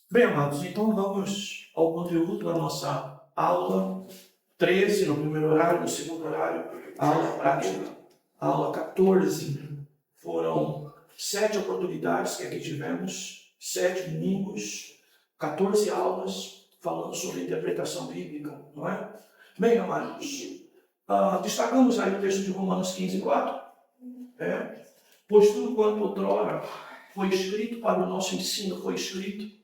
Bem, amados, então vamos ao conteúdo da nossa aula 13 no primeiro horário, no segundo horário, a aula prática, a aula 14. Foram 7 oportunidades que aqui tivemos, 7 domingos, 14 aulas falando sobre interpretação bíblica, não é? Bem, amados, destacamos aí o texto de Romanos 15:4, pois tudo quanto outrora foi escrito para o nosso ensino, foi escrito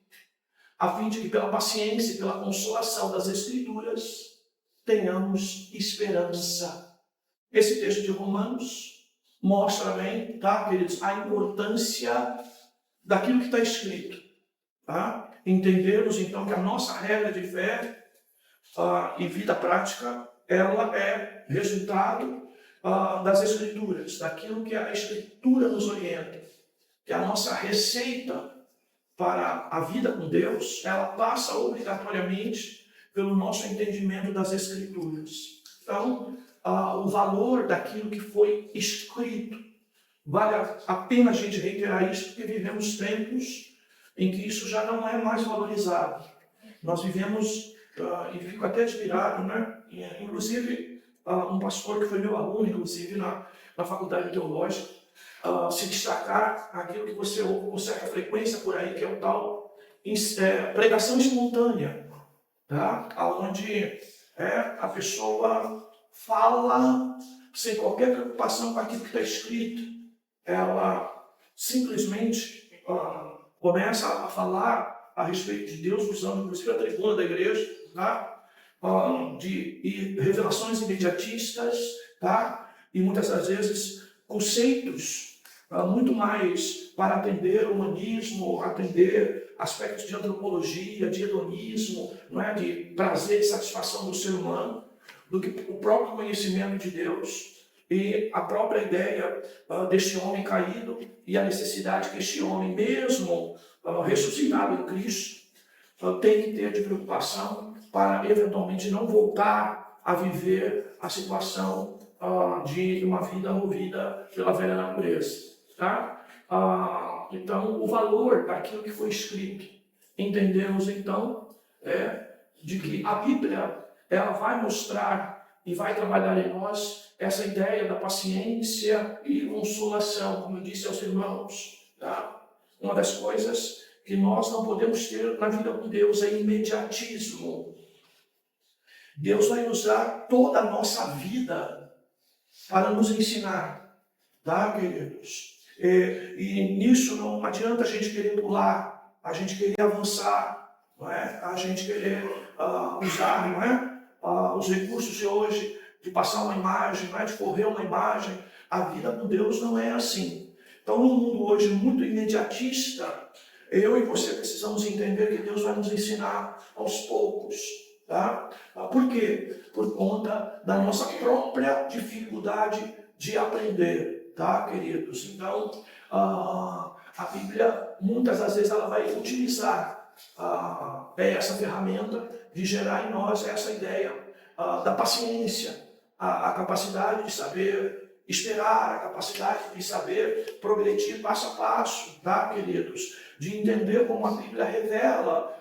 a fim de que pela paciência e pela consolação das Escrituras tenhamos esperança. Esse texto de Romanos mostra bem, tá, queridos, a importância daquilo que está escrito. Tá? Entendermos, então, que a nossa regra de fé e vida prática, ela é resultado das Escrituras, daquilo que a Escritura nos orienta, que a nossa receita para a vida com Deus, ela passa obrigatoriamente pelo nosso entendimento das Escrituras. Então, o valor daquilo que foi escrito, vale a pena a gente reiterar isso, porque vivemos tempos em que isso já não é mais valorizado. Nós vivemos, e fico até admirado, né? Inclusive, um pastor que foi meu aluno, inclusive, na faculdade teológica, se destacar aquilo que você ouve com certa frequência por aí, que é o tal pregação espontânea, tá? Onde a pessoa fala sem qualquer preocupação com aquilo que está escrito. Ela simplesmente começa a falar a respeito de Deus, usando inclusive a tribuna da igreja, tá? De revelações imediatistas, tá? E muitas das vezes conceitos muito mais para atender o humanismo, atender aspectos de antropologia, de hedonismo, não é? De prazer e satisfação do ser humano, do que o próprio conhecimento de Deus e a própria ideia deste homem caído e a necessidade que este homem, mesmo ressuscitado em Cristo, tem que ter de preocupação para eventualmente não voltar a viver a situação de uma vida movida pela velha natureza. Tá? Então, o valor daquilo que foi escrito. Entendemos, então, de que a Bíblia ela vai mostrar e vai trabalhar em nós essa ideia da paciência e consolação, como eu disse aos irmãos. Tá? Uma das coisas que nós não podemos ter na vida com Deus é imediatismo. Deus vai usar toda a nossa vida para nos ensinar, tá, queridos? E nisso não adianta a gente querer pular, a gente querer avançar, não é? A gente querer usar, não é? Os recursos de hoje, de passar uma imagem, não é? De correr uma imagem. A vida com Deus não é assim. Então, num mundo hoje muito imediatista, eu e você precisamos entender que Deus vai nos ensinar aos poucos. Tá? Por quê? Por conta da nossa própria dificuldade de aprender, tá, queridos? Então, a Bíblia, muitas das vezes, ela vai utilizar essa ferramenta de gerar em nós essa ideia da paciência, a capacidade de saber esperar, a capacidade de saber progredir passo a passo, tá, queridos? De entender como a Bíblia revela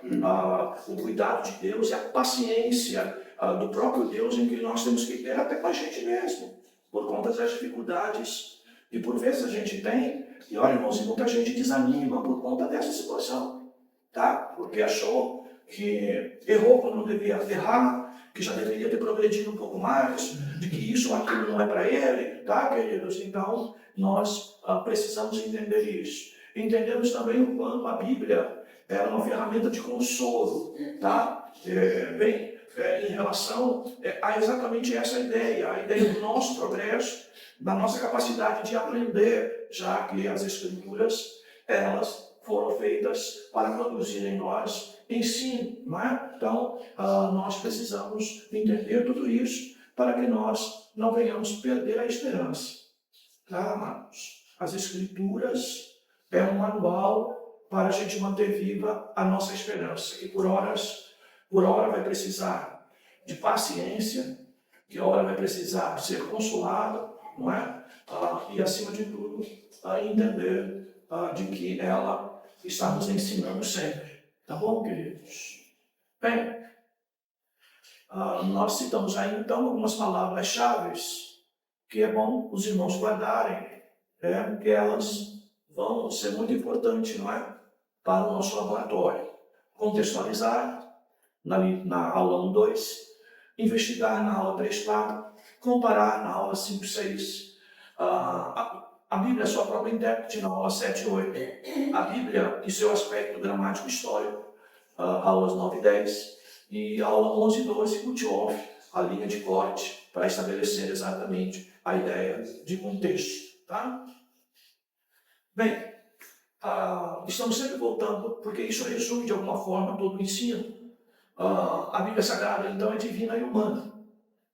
o cuidado de Deus e a paciência do próprio Deus em que nós temos que ter até com a gente mesmo, por conta das dificuldades que por vezes a gente tem. E olha, irmãos, muita gente desanima por conta dessa situação, tá? Porque achou que errou quando não devia errar, que já deveria ter progredido um pouco mais, de que isso ou aquilo não é para ele, tá, queridos? Então, nós precisamos entender isso. Entendemos também o quanto a Bíblia é uma ferramenta de consolo, tá? Em relação a exatamente essa ideia, a ideia do nosso progresso, da nossa capacidade de aprender, já que as Escrituras, elas foram feitas para produzir em nós ensino, não é? Então, nós precisamos entender tudo isso para que nós não venhamos perder a esperança, tá, amados? As Escrituras é um manual para a gente manter viva a nossa esperança, que por hora vai precisar de paciência, que hora vai precisar ser consolado, não é? E acima de tudo, entender de que ela está nos ensinando sempre. Tá bom, queridos? Bem, nós citamos aí então algumas palavras-chave que é bom os irmãos guardarem, porque elas vão ser muito importantes, não é? Para o nosso laboratório. Contextualizar na aula 1.2, investigar na aula 3.4, comparar na aula 5.6, a Bíblia é sua própria intérprete na aula 7.8, a Bíblia e seu aspecto gramático histórico, aulas 9.10, e aula 11.12, o Tioff, a linha de corte, para estabelecer exatamente a ideia de contexto. Tá? Bem, estamos sempre voltando, porque isso resume de alguma forma todo o ensino. A Bíblia Sagrada, então, é divina e humana.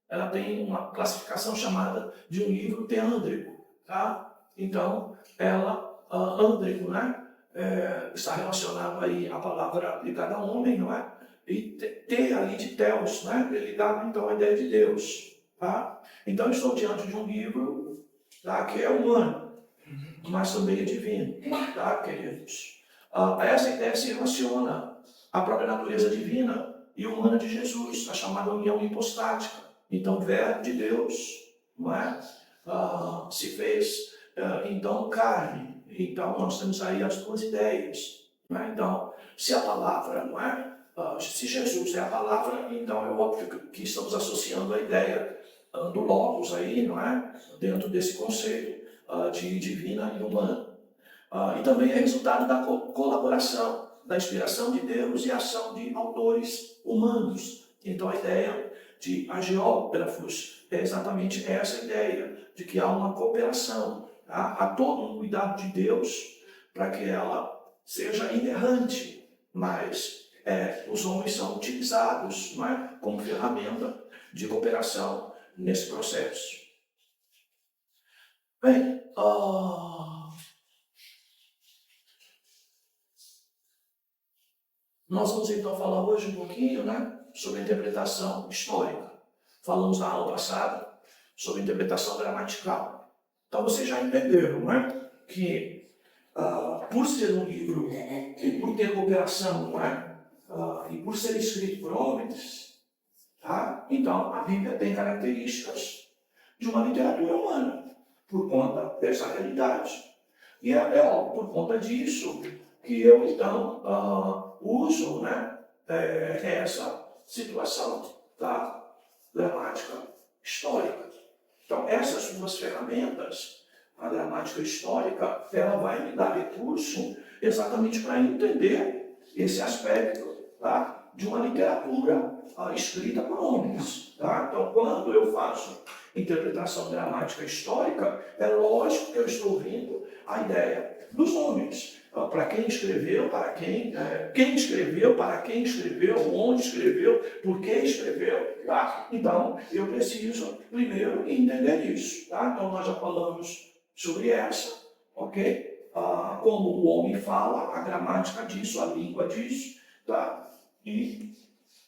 Ela tem uma classificação chamada de um livro teândrico. Tá? Então, ela, ândrico, né? Está relacionado aí à palavra ligada a homem, não é? E ter ali de Theos, né? Ligado então à ideia de Deus. Tá? Então, estou diante de um livro, tá? Que é humano, mas também é divino, tá, queridos? Essa ideia se relaciona à própria natureza divina e humana de Jesus, a chamada união hipostática. Então, o Verbo de Deus, não é? Se fez, então, carne. Então, nós temos aí as duas ideias. Não é? Então, se a palavra, não é? Se Jesus é a palavra, então é óbvio que estamos associando a ideia do Logos aí, não é? Dentro desse conceito de divina e humana. E também é resultado da colaboração, da inspiração de Deus e ação de autores humanos. Então a ideia de agiógrafos é exatamente essa ideia, de que há uma cooperação, tá? Há todo um cuidado de Deus para que ela seja inerrante, mas os homens são utilizados, não é? Como ferramenta de cooperação nesse processo. Bem, nós vamos então falar hoje um pouquinho, né, sobre a interpretação histórica. Falamos na aula passada sobre interpretação gramatical. Então vocês já entenderam, né, que por ser um livro e por ter cooperação, não é, e por ser escrito por homens, tá, então a Bíblia tem características de uma literatura humana, por conta dessa realidade. E é óbvio, por conta disso, que eu, então, uso, né, essa situação da gramática histórica. Então, essas duas ferramentas, a gramática histórica, ela vai me dar recurso exatamente para entender esse aspecto, tá, de uma literatura escrita por homens. Tá? Então, quando eu faço interpretação gramática histórica, é lógico que eu estou ouvindo a ideia dos homens. Para quem escreveu, para quem escreveu, para quem escreveu, onde escreveu, por que escreveu. Tá? Então, eu preciso primeiro entender isso. Tá? Então, nós já falamos sobre essa, ok? Como o homem fala, a gramática disso, a língua disso. Tá? E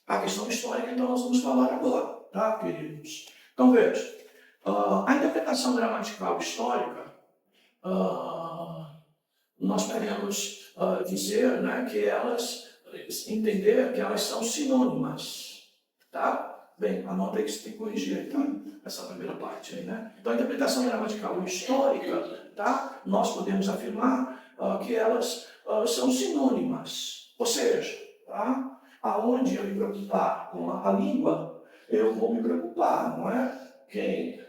a questão histórica, então, nós vamos falar agora. Tá, queridos? Então, veja. A interpretação gramatical histórica, nós podemos dizer, né, que entender que elas são sinônimas, tá? Bem, anota aí que você tem que corrigir, tá? Essa primeira parte aí, né? Então, a interpretação gramatical histórica, tá? Nós podemos afirmar que elas são sinônimas, ou seja, tá? Aonde eu me preocupar com a língua, eu vou me preocupar, não é? Quem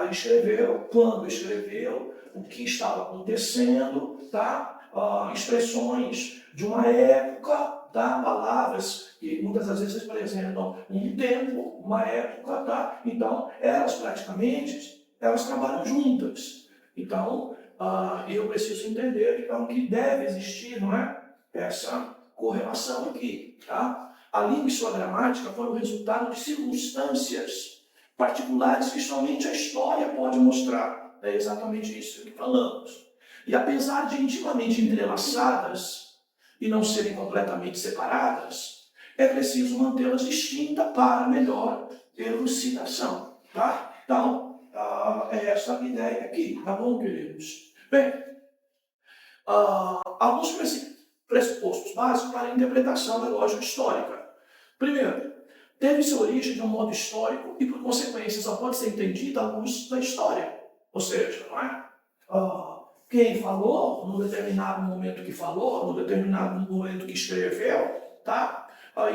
escreveu, quando escreveu, o que estava acontecendo, tá? Expressões de uma época, tá? Palavras que muitas das vezes representam um tempo, uma época, tá? Então, elas trabalham juntas. Então, eu preciso entender então, que deve existir, não é? Essa correlação aqui, tá? A língua e sua gramática foram resultado de circunstâncias particulares que somente a história pode mostrar. É exatamente isso que falamos. E apesar de intimamente entrelaçadas e não serem completamente separadas, é preciso mantê-las distintas para melhor elucidação. Tá? Então, é essa a ideia aqui, tá bom, queridos? Bem, alguns pressupostos pressupostos básicos para a interpretação da lógica histórica. Primeiro, teve sua origem de um modo histórico e, por consequência, só pode ser entendida à luz da história. Ou seja, não é? Quem falou, num determinado momento que falou, num determinado momento que escreveu, tá?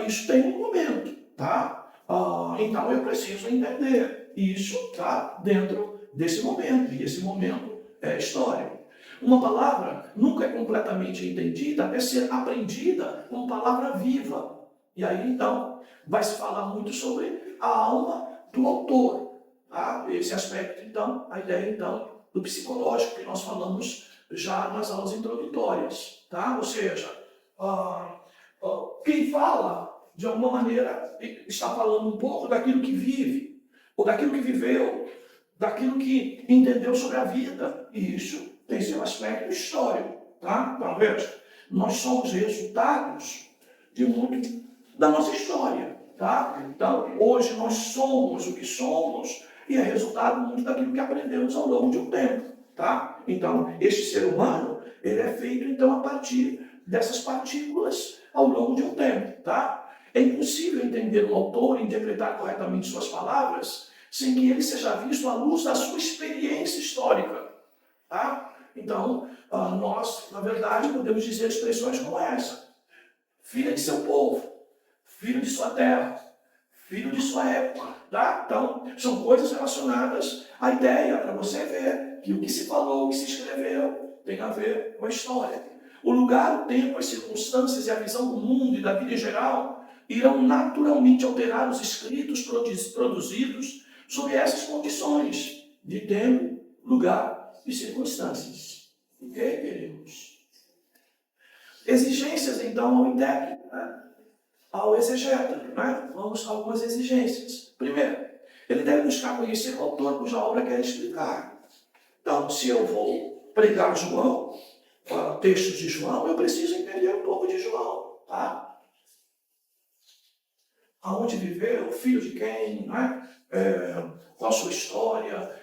Isso tem um momento, tá? Então eu preciso entender isso, tá? Dentro desse momento, e esse momento é histórico. Uma palavra nunca é completamente entendida até ser aprendida como palavra viva. E aí, então, vai se falar muito sobre a alma do autor. Tá? Esse aspecto, então, a ideia, então, do psicológico que nós falamos já nas aulas introdutórias. Tá? Ou seja, quem fala, de alguma maneira, está falando um pouco daquilo que vive, ou daquilo que viveu, daquilo que entendeu sobre a vida. E isso tem seu aspecto histórico. Tá? Então, veja, nós somos resultados de muito da nossa história, tá? Então, hoje nós somos o que somos e é resultado muito daquilo que aprendemos ao longo de um tempo, tá? Então, este ser humano, ele é feito, então, a partir dessas partículas ao longo de um tempo, tá? É impossível entender um autor e interpretar corretamente suas palavras sem que ele seja visto à luz da sua experiência histórica, tá? Então, nós, na verdade, podemos dizer expressões como essa: filha de seu povo, filho de sua terra, filho de sua época, tá? Então, são coisas relacionadas à ideia, para você ver que o que se falou, o que se escreveu, tem a ver com a história. O lugar, o tempo, as circunstâncias e a visão do mundo e da vida em geral irão naturalmente alterar os escritos produzidos sob essas condições de tempo, lugar e circunstâncias. Ok, queridos? Exigências, então, ao intérprete, né? Ao exegeta, né? Vamos a algumas exigências. Primeiro, ele deve buscar conhecer o autor cuja obra quer explicar. Então, se eu vou pregar João, textos de João, eu preciso entender um pouco de João, tá? Aonde viveu, filho de quem, né? Qual a sua história,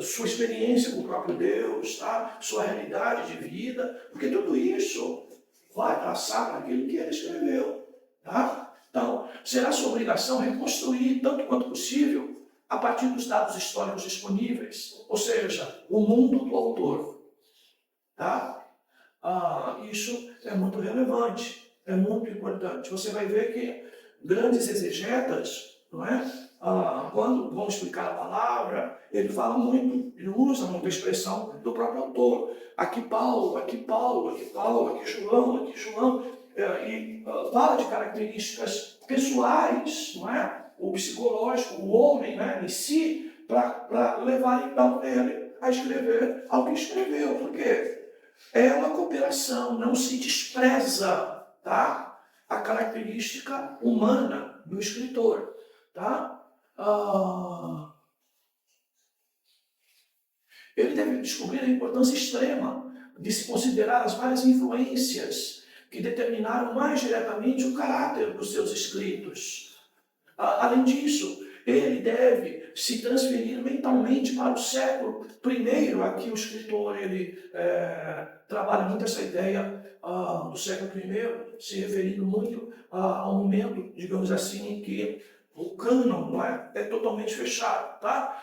sua experiência com o próprio Deus, tá? Sua realidade de vida, porque tudo isso vai passar para aquilo que ele escreveu. Tá? Então, será sua obrigação reconstruir, tanto quanto possível, a partir dos dados históricos disponíveis, ou seja, o mundo do autor. Tá? Isso é muito relevante, é muito importante. Você vai ver que grandes exegetas, não é? Quando vão explicar a palavra, ele fala muito, ele usa muita expressão do próprio autor. Aqui Paulo, aqui Paulo, aqui Paulo, aqui João, aqui João. E fala de características pessoais, não é? O psicológico, o homem, né, em si, para levar então ele a escrever ao que escreveu. Por quê? É uma cooperação, não se despreza, tá? A característica humana do escritor, tá? Ele deve descobrir a importância extrema de se considerar as várias influências que determinaram mais diretamente o caráter dos seus escritos. Além disso, ele deve se transferir mentalmente para o século I. Aqui o escritor ele trabalha muito essa ideia do século I, se referindo muito ao momento, digamos assim, em que o cânon não é totalmente fechado, tá?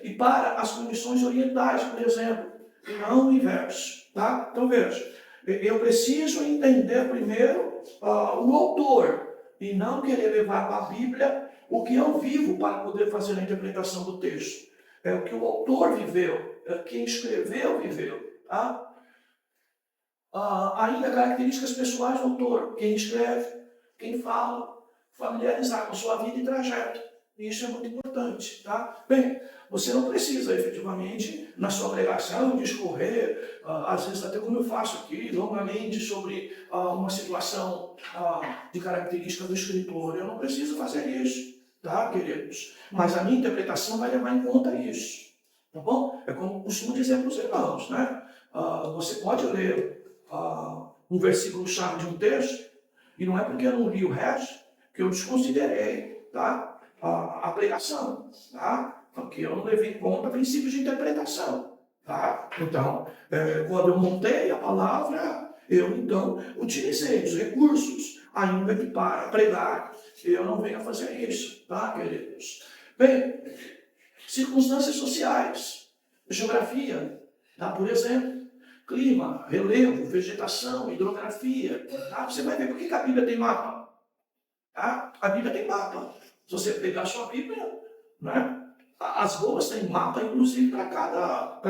E para as condições orientais, por exemplo, e não o inverso, tá? Então veja, eu preciso entender primeiro o autor e não querer levar para a Bíblia o que eu vivo para poder fazer a interpretação do texto. É o que o autor viveu, quem escreveu viveu, tá? Ainda características pessoais do autor, quem escreve, quem fala, familiarizar com sua vida e trajeto. Isso é muito importante, tá? Bem, você não precisa efetivamente, na sua pregação, discorrer, às vezes até como eu faço aqui, longamente sobre uma situação de característica do escritor. Eu não preciso fazer isso, tá, queridos? Mas a minha interpretação vai levar em conta isso, tá bom? É como eu costumo dizer para os irmãos, né? Você pode ler um versículo-chave de um texto, e não é porque eu não li o resto que eu desconsiderei, tá? A pregação, tá? Porque eu não levei em conta princípios de interpretação, tá? Então, quando eu montei a palavra, Eu, então, utilizei os recursos, ainda que para pregar, eu não venho a fazer isso, tá, queridos? Bem, circunstâncias sociais, geografia, tá, por exemplo, clima, relevo, vegetação, hidrografia, tá? Você vai ver por que a Bíblia tem mapa, tá? A Bíblia tem mapa. Se você pegar a sua Bíblia, né? As boas têm mapa, inclusive, para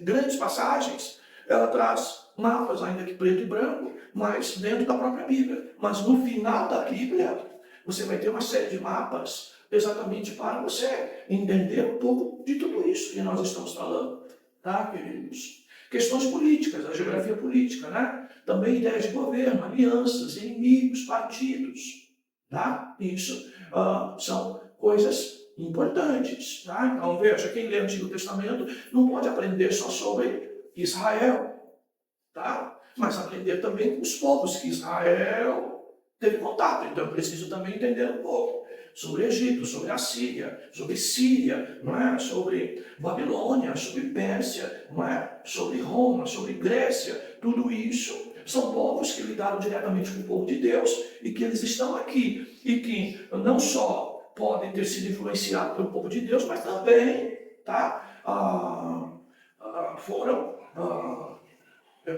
grandes passagens. Ela traz mapas, ainda que preto e branco, mas dentro da própria Bíblia. Mas no final da Bíblia, você vai ter uma série de mapas exatamente para você entender um pouco de tudo isso que nós estamos falando. Tá, queridos? Questões políticas, a geografia política, né? Também ideias de governo, alianças, inimigos, partidos. Tá? Isso são coisas importantes. Tá? Então, veja, quem lê o Antigo Testamento não pode aprender só sobre Israel, tá? Mas aprender também com os povos que Israel teve contato. Então, eu preciso também entender um pouco sobre Egito, sobre a Síria, não é? Sobre Babilônia, sobre Pérsia, não é? Sobre Roma, sobre Grécia. Tudo isso são povos que lidaram diretamente com o povo de Deus e que eles estão aqui e que não só podem ter sido influenciados pelo povo de Deus, mas também, tá? Foram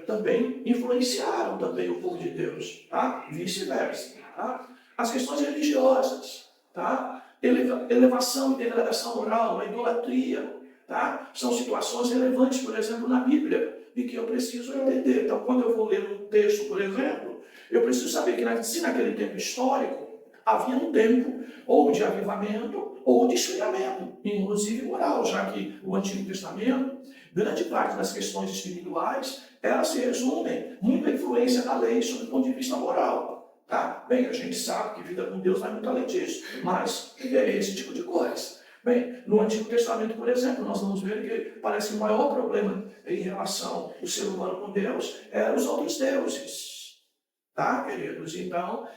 também influenciaram também o povo de Deus, tá? Vice-versa, tá? As questões religiosas, tá? Elevação e degradação moral, a idolatria, tá? São situações relevantes, por exemplo, na Bíblia, e que eu preciso entender. Então, quando eu vou ler um texto, por exemplo, eu preciso saber que se naquele tempo histórico havia um tempo ou de avivamento ou de esfriamento, inclusive moral, já que o Antigo Testamento, grande parte das questões espirituais, elas se resumem muito à influência da lei sob o ponto de vista moral. Tá? Bem, a gente sabe que vida com Deus não é muito além disso, mas é esse tipo de coisa. Bem, no Antigo Testamento, por exemplo, nós vamos ver que parece que o maior problema em relação ao ser humano com Deus eram os outros deuses. Tá, queridos? Então,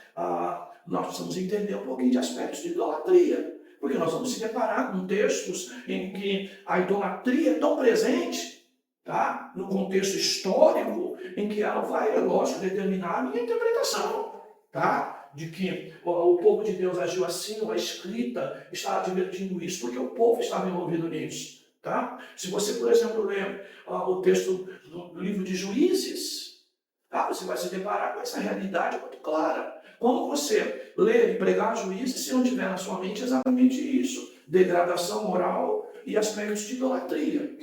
nós precisamos entender um pouquinho de aspectos de idolatria, porque nós vamos se deparar com textos em que a idolatria é tão presente, tá? No contexto histórico, em que ela vai, é lógico, determinar a minha interpretação, tá? De que o povo de Deus agiu assim, ou a escrita está advertindo isso, porque o povo estava envolvido nisso, tá? Se você, por exemplo, ler o texto do livro de Juízes, tá? Você vai se deparar com essa realidade muito clara. Como você ler e pregar Juízes se não tiver na sua mente exatamente isso? Degradação moral e aspectos de idolatria.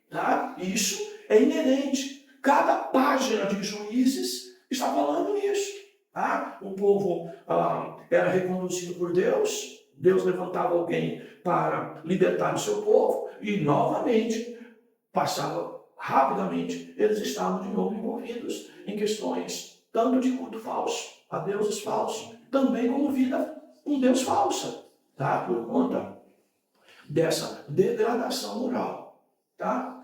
Tá? Isso é inerente. Cada página de Juízes está falando isso. Tá? O povo era reconduzido por Deus. Deus levantava alguém para libertar o seu povo e novamente passava rapidamente, eles estavam de novo envolvidos em questões tanto de culto falso, a deuses falsos, também como vida com Deus falsa, tá? Por conta dessa degradação moral, tá?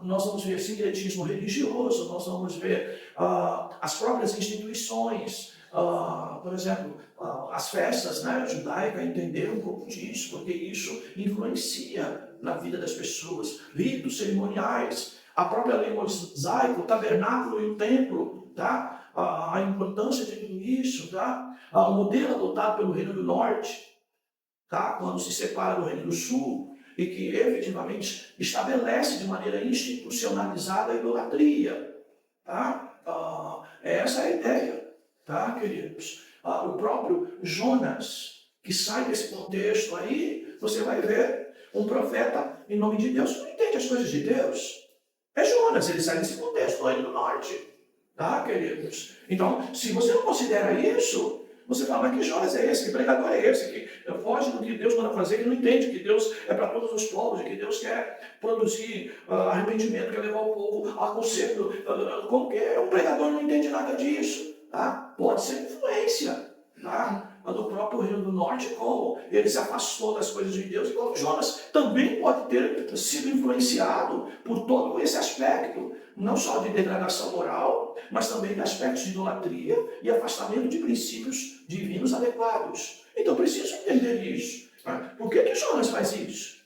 Nós vamos ver sincretismo religioso, nós vamos ver as próprias instituições, por exemplo, as festas, né, judaicas, entender um pouco disso, porque isso influencia na vida das pessoas, ritos cerimoniais, a própria lei mosaica, o tabernáculo e o templo, tá? A importância de tudo isso, tá? O modelo adotado pelo Reino do Norte, tá? Quando se separa do Reino do Sul, e que efetivamente estabelece de maneira institucionalizada a idolatria. Tá? Essa é a ideia, tá, queridos? O próprio Jonas, que sai desse contexto aí, você vai ver um profeta em nome de Deus que não entende as coisas de Deus. É Jonas, ele sai desse contexto, do Reino do Norte. Tá, queridos? Então, se você não considera isso, você fala, mas que Jonas é esse? Que pregador é esse? Que foge do que Deus manda fazer, que não entende que Deus é para todos os povos, que Deus quer produzir arrependimento, quer levar o povo a conselho. Como que é? Um pregador não entende nada disso. Tá? Pode ser influência. Tá? Do próprio Reino do Norte, como ele se afastou das coisas de Deus, e como Jonas também pode ter sido influenciado por todo esse aspecto, não só de degradação moral, mas também de aspectos de idolatria e afastamento de princípios divinos adequados. Então, preciso entender isso. Por que Jonas faz isso?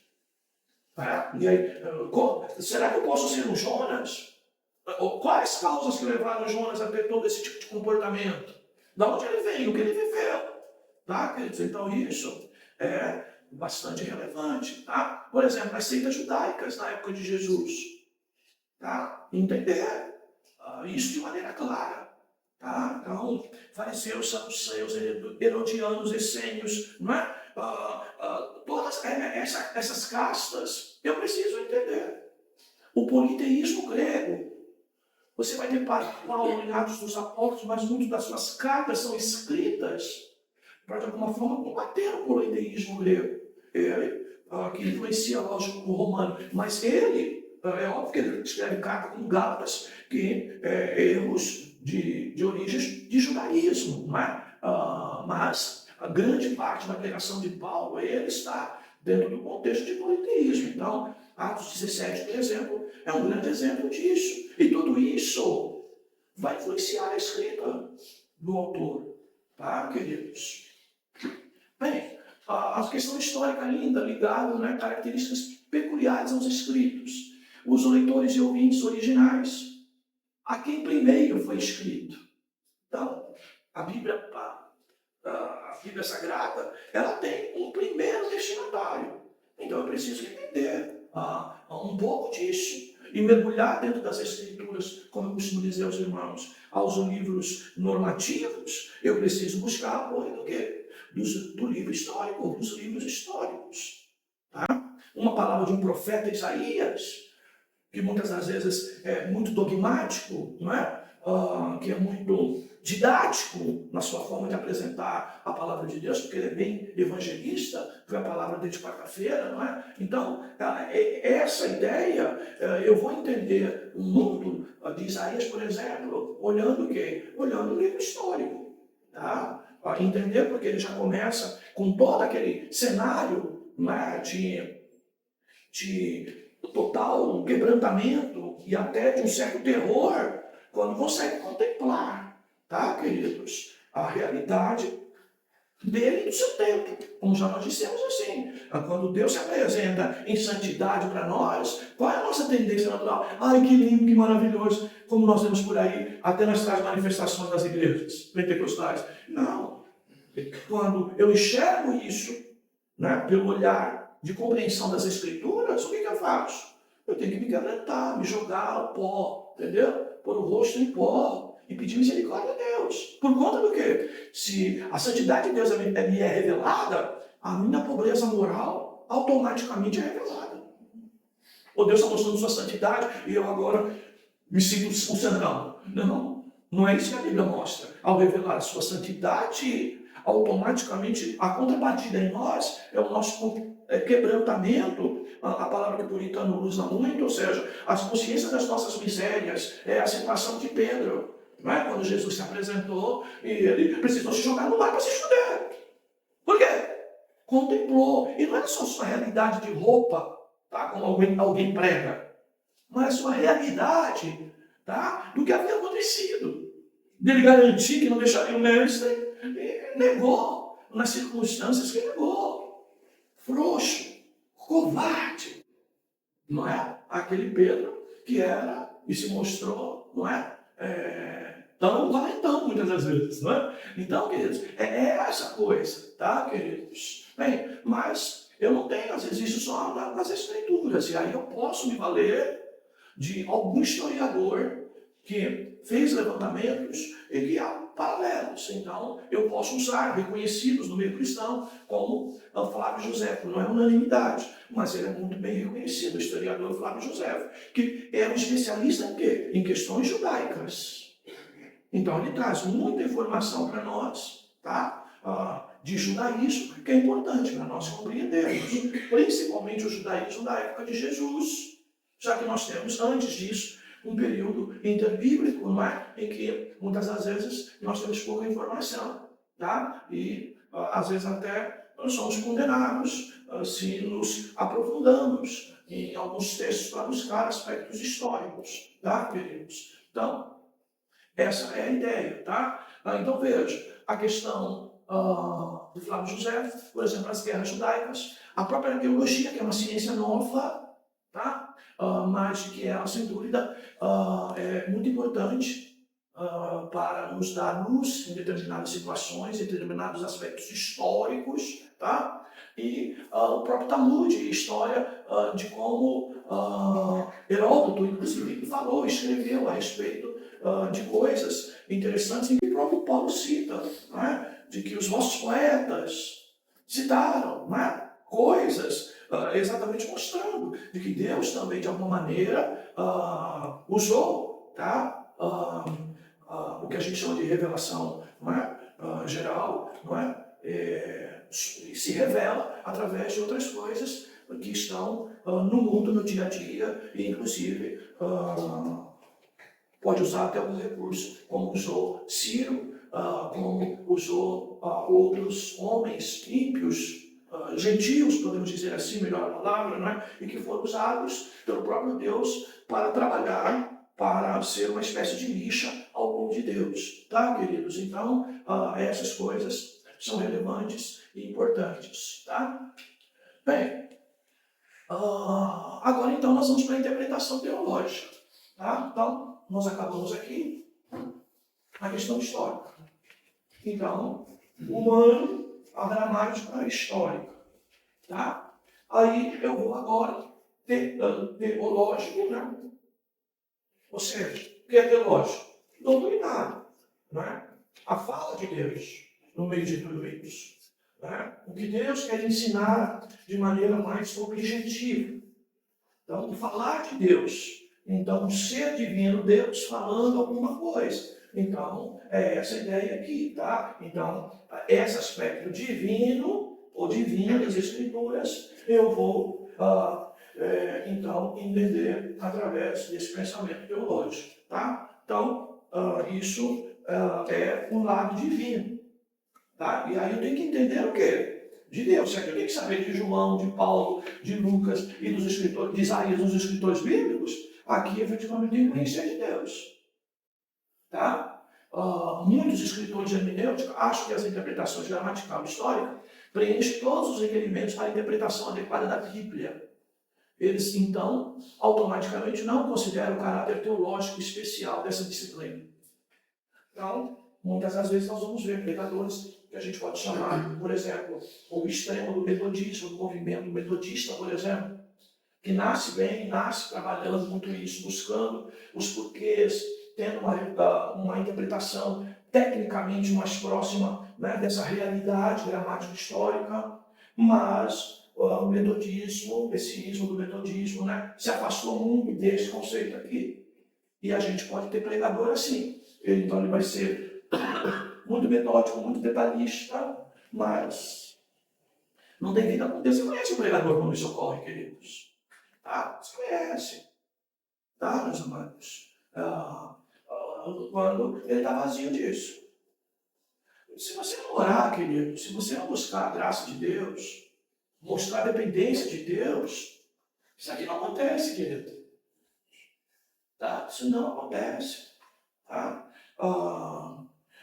E aí, será que eu posso ser um Jonas? Quais causas que levaram Jonas a ter todo esse tipo de comportamento? Da onde ele veio? O que ele viveu? Tá, queridos? Então isso é bastante relevante. Tá? Por exemplo, as seitas judaicas na época de Jesus. Tá? Entender isso de maneira clara. Tá? Então, fariseus, saduceus, herodianos, essênios, não é? Todas essas castas, eu preciso entender. O politeísmo grego, você vai ter Paulo em Atos dos Apóstolos, mas muitas das suas cartas são escritas para, de alguma forma, combater o politeísmo grego. Ele, que influencia, lógico, o romano, mas ele, é óbvio que ele escreve carta como Gálatas, que erros de origens de judaísmo, não é? Mas a grande parte da pregação de Paulo, ele está dentro do contexto de politeísmo. Então, Atos 17, por exemplo, é um grande exemplo disso. E tudo isso vai influenciar a escrita do autor, tá, queridos? Bem, a questão histórica ainda ligada, né, características peculiares aos escritos. Os leitores e ouvintes originais, a quem primeiro foi escrito. Então, a Bíblia Sagrada, ela tem um primeiro destinatário. Então eu preciso entender um pouco disso e mergulhar dentro das Escrituras, como eu costumo dizer aos irmãos, aos livros normativos. Eu preciso buscar apoio do quê? Do livro histórico, dos livros históricos. Tá? Uma palavra de um profeta Isaías, que muitas das vezes é muito dogmático, não é? Que é muito didático na sua forma de apresentar a palavra de Deus, porque ele é bem evangelista, foi a palavra dele de quarta-feira, não é? Então, essa ideia, eu vou entender o mundo de Isaías, por exemplo, olhando o quê? Olhando o livro histórico, tá? Entender porque ele já começa com todo aquele cenário, não é? de total quebrantamento e até de um certo terror, quando consegue contemplar, tá, queridos, a realidade dele e do seu tempo. Como já nós dissemos assim, quando Deus se apresenta em santidade para nós, qual é a nossa tendência natural? Ai, que lindo, que maravilhoso, como nós vemos por aí, até nas manifestações das igrejas pentecostais. Não. Quando eu enxergo isso, né, pelo olhar de compreensão das Escrituras, o que eu faço? Eu tenho que me quebrantar, me jogar ao pó, entendeu? Pôr o rosto em pó e pedir misericórdia a Deus. Por conta do quê? Se a santidade de Deus me é revelada, a minha pobreza moral automaticamente é revelada. Ou Deus está mostrando sua santidade e eu agora me sinto um centrão. Não, não é isso que a Bíblia mostra. Ao revelar a sua santidade, automaticamente a contrapartida em nós é o nosso quebrantamento, a palavra que o puritano usa muito, ou seja, a consciência das nossas misérias, é a situação de Pedro, não é? Quando Jesus se apresentou e ele precisou se jogar no mar para se esconder. Por quê? Contemplou, e não é só sua realidade de roupa, tá? Como alguém prega, mas a sua realidade, tá? Do que havia acontecido. Dele garantir que não deixaria o mestre, negou nas circunstâncias que negou. Frouxo, covarde. Não é? Aquele Pedro que era e se mostrou, não é? Tão valentão muitas das vezes, não é? Então, queridos, é essa coisa, tá, queridos? Bem, mas eu não tenho, às vezes, isso só nas Escrituras, e aí eu posso me valer de algum historiador que fez levantamentos e que há paralelos. Então, eu posso usar reconhecidos no meio cristão, como o Flávio José, não é unanimidade, mas ele é muito bem reconhecido, o historiador Flávio José, que é um especialista em quê? Em questões judaicas. Então, ele traz muita informação para nós, tá? De judaísmo, que é importante para nós compreendermos, principalmente o judaísmo da época de Jesus, já que nós temos, antes disso, um período interbíblico, não é? Em que, muitas das vezes, nós temos pouca informação, tá? E, às vezes, até nós somos condenados se nos aprofundamos em alguns textos para buscar aspectos históricos, tá, queridos? Então, essa é a ideia, tá? Então, veja, a questão do Flávio José, por exemplo, as guerras judaicas, a própria arqueologia, que é uma ciência nova, tá? mas que ela, sem dúvida, é muito importante para nos dar luz em determinadas situações, em determinados aspectos históricos, tá? E o próprio Talmud, história de como Heródoto, inclusive, falou, escreveu a respeito de coisas interessantes em que o próprio Paulo cita, né? De que os vossos poetas citaram, né? Coisas exatamente mostrando de que Deus também, de alguma maneira, usou, tá? O que a gente chama de revelação, não é? Geral, não é? Se revela através de outras coisas que estão no mundo, no dia a dia, e inclusive pode usar até algum recurso, como usou Ciro, como usou outros homens ímpios, gentios, podemos dizer assim, melhor a palavra, não é? E que foram usados pelo próprio Deus para trabalhar, para ser uma espécie de lixa ao povo de Deus, tá, queridos? Então, essas coisas são relevantes e importantes, tá? Bem, agora então nós vamos para a interpretação teológica, tá? Então, nós acabamos aqui a questão histórica. Então, humano, a gramática histórica, tá? Aí eu vou agora teológico, né? Ou seja, o que é teológico? Doutrinário, né? A fala de Deus no meio de tudo isso. Né? O que Deus quer ensinar de maneira mais objetiva. Então, o falar de Deus. Então, o ser divino, Deus falando alguma coisa. Então, é essa ideia aqui, tá? Então, esse aspecto divino, ou divino das Escrituras, eu vou, então, entender através desse pensamento teológico, tá? Então, isso é um lado divino, tá? E aí eu tenho que entender o quê? De Deus, certo? Eu tenho que saber de João, de Paulo, de Lucas e dos escritores, de Isaías, dos escritores bíblicos. Aqui, efetivamente, tem que conhecer de Deus. Tá? Muitos escritores de hermenêutica acham que as interpretações gramatical e histórica preenchem todos os requerimentos para a interpretação adequada da Bíblia. Eles, então, automaticamente não consideram o caráter teológico especial dessa disciplina. Então, muitas das vezes nós vamos ver pregadores que a gente pode chamar, por exemplo, o extremo do metodismo, do movimento metodista, por exemplo, que nasce bem, nasce trabalhando muito isso, buscando os porquês, tendo uma interpretação tecnicamente mais próxima, né, dessa realidade gramática histórica, mas o metodismo, o messianismo do metodismo, né, se afastou muito desse conceito aqui. E a gente pode ter pregador assim. Então ele vai ser muito metódico, muito detalhista, mas não tem vida com Deus. Você conhece o pregador quando isso ocorre, queridos? Tá? Você conhece. Tá, meus amados? Quando ele está vazio disso. Se você não orar, querido, se você não buscar a graça de Deus, mostrar a dependência de Deus, isso aqui não acontece, querido. Tá? Isso não acontece. Tá?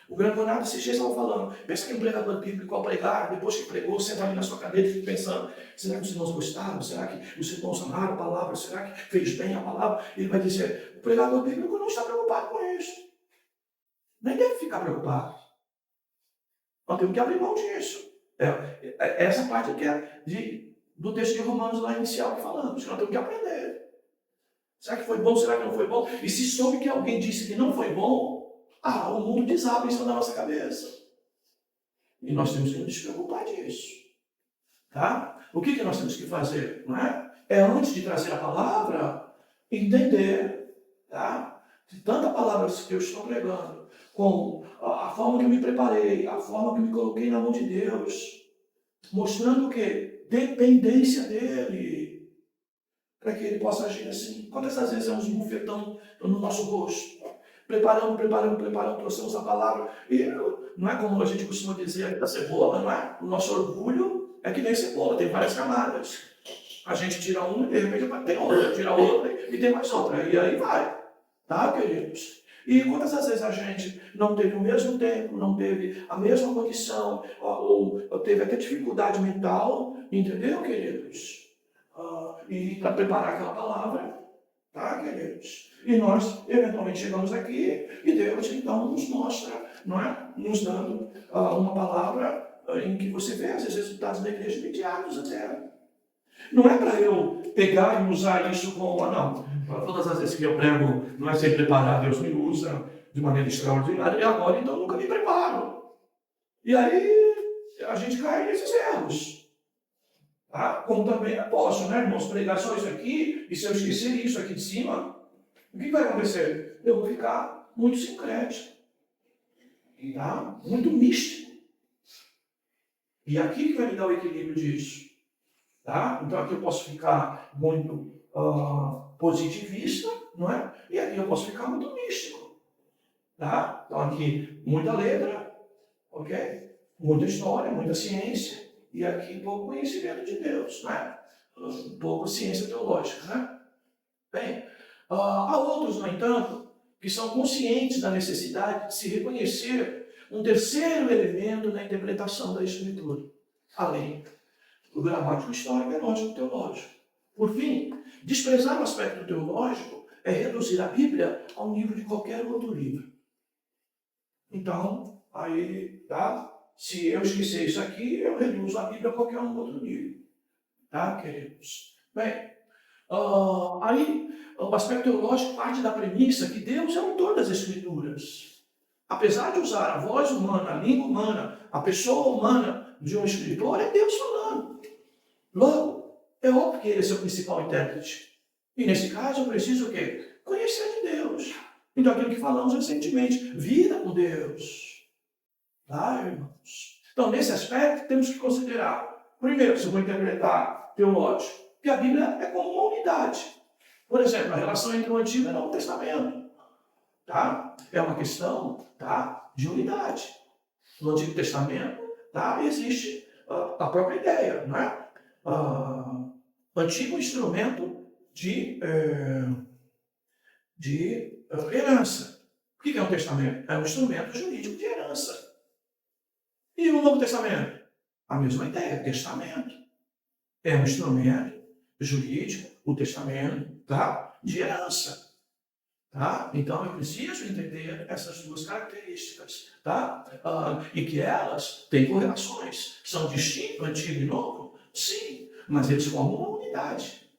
O Grande Conrado, esses dias estava falando, pensa que um pregador bíblico ao pregar, depois que pregou, senta ali na sua cadeira e fica pensando, será que os irmãos gostaram? Será que os irmãos amaram a palavra? Será que fez bem a palavra? Ele vai dizer, o pregador bíblico não está preocupado com isso. Nem deve ficar preocupado. Nós temos que abrir mão disso. Essa parte que é do texto de Romanos lá inicial que falamos, que nós temos que aprender. Será que foi bom? Será que não foi bom? E se soube que alguém disse que não foi bom, o mundo desaba em cima da nossa cabeça. E nós temos que nos preocupar disso. Tá? O que nós temos que fazer? Não é? Antes de trazer a palavra, entender, tá? De tanta palavra que eu estou pregando, com a forma que eu me preparei, a forma que eu me coloquei na mão de Deus, mostrando o quê? Dependência dele, para que ele possa agir assim. Quantas vezes é um bufetão no nosso rosto? Preparando, trouxemos a palavra. E não é como a gente costuma dizer da cebola, não é? O nosso orgulho é que nem cebola, tem várias camadas. A gente tira uma e de repente tem outra, tira outra e tem mais outra. E aí vai. Tá, queridos? E quantas vezes a gente não teve o mesmo tempo, não teve a mesma condição, ou teve até dificuldade mental, entendeu, queridos? e para preparar aquela palavra, tá, queridos? E nós, eventualmente, chegamos aqui e Deus, então, nos mostra, não é? Nos dando uma palavra em que você vê, às vezes, resultados da igreja imediatos até. Não é para eu pegar e usar isso como, não, todas as vezes que eu prego, não é sem preparar, Deus me usa de maneira extraordinária, e agora, então, nunca me preparo. E aí, a gente cai nesses erros. Tá? Como também eu posso, né, irmãos, pregar só isso aqui, e se eu esquecer isso aqui de cima, o que vai acontecer? Eu vou ficar muito sincrético, tá? Muito místico. E aqui que vai me dar o equilíbrio disso. Tá? Então aqui eu posso ficar muito positivista, não é? E aqui eu posso ficar muito místico. Tá? Então aqui muita letra, ok? Muita história, muita ciência, e aqui pouco conhecimento de Deus, né? Pouco ciência teológica, né? Bem, há outros, no entanto, que são conscientes da necessidade de se reconhecer um terceiro elemento na interpretação da Escritura, além do gramático histórico, lógico, teológico. Por fim, desprezar o aspecto teológico é reduzir a Bíblia ao nível de qualquer outro livro. Então, aí, tá? Se eu esquecer isso aqui, eu reduzo a Bíblia a qualquer outro nível. Tá, queridos? Bem, aí o aspecto teológico parte da premissa que Deus é o autor das Escrituras. Apesar de usar a voz humana, a língua humana, a pessoa humana de um escritor, é Deus falando. Logo, é óbvio que ele é seu principal intérprete. E nesse caso eu preciso o quê? Conhecer de Deus. Então aquilo que falamos recentemente, vida com Deus. Tá, irmãos? Então, nesse aspecto, temos que considerar, primeiro, se eu vou interpretar teológico, que a Bíblia é como uma unidade. Por exemplo, a relação entre o Antigo e o Novo Testamento. Tá? É uma questão, tá, de unidade. No Antigo Testamento, tá, existe a própria ideia, não é? Antigo instrumento de herança. O que é um testamento? É um instrumento jurídico de herança. E o Novo Testamento? A mesma ideia, testamento. É um instrumento jurídico, o testamento, tá? De herança. Tá? Então eu preciso entender essas duas características. Tá? E que elas têm correlações. São distintos, Antigo e Novo? Sim, mas eles formam uma unidade.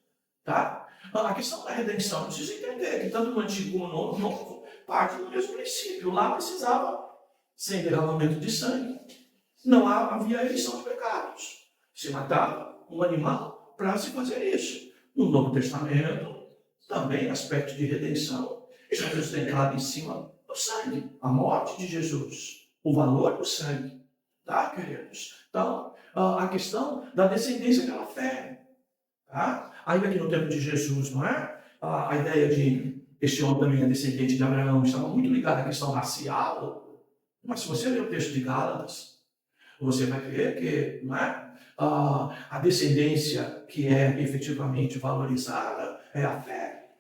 Tá? A questão da redenção, eu preciso entender que tanto no Antigo como no Novo parte do mesmo princípio. Lá precisava, sem derramamento de sangue, não havia remissão de pecados. Se matava um animal para se fazer isso. No Novo Testamento, também aspecto de redenção. Jesus tem claro em cima do sangue, a morte de Jesus, o valor do sangue. Tá, queridos? Então, a questão da descendência pela fé. Tá? Ainda que no tempo de Jesus, não é? A ideia de este homem também é descendente de Abraão estava muito ligada à questão racial. Mas se você ler o texto de Gálatas, você vai ver que, não é? A descendência que é efetivamente valorizada é a fé,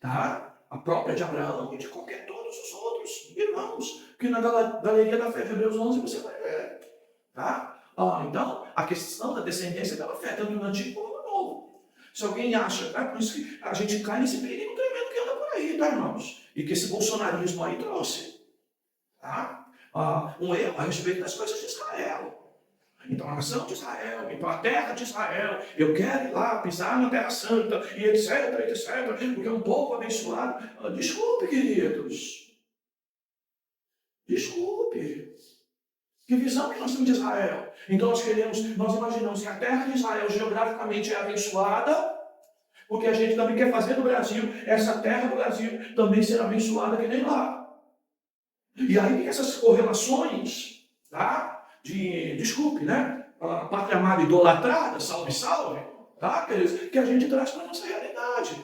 tá? A própria de Abraão e de qualquer todos os outros irmãos, que na galeria da fé de Hebreus 11 você vai ver, tá? Então, a questão da descendência pela fé, tanto no Antigo como no Novo. Se alguém acha, tá? Por isso que a gente cai nesse perigo tremendo que anda por aí, tá, irmãos? E que esse bolsonarismo aí trouxe, tá? Um erro a respeito das coisas de Israel. Então, a nação de Israel, então a terra de Israel, eu quero ir lá, pisar na terra santa, e etc, etc, porque é um povo abençoado. Desculpe, queridos. Desculpe. Que visão que nós temos de Israel? Então nós imaginamos que a terra de Israel geograficamente é abençoada, porque a gente também quer fazer do Brasil, essa terra do Brasil também ser abençoada que nem lá. E aí tem essas correlações, tá? Desculpe, né? A pátria amada idolatrada, salve, salve, tá, queridos? Que a gente traz para a nossa realidade.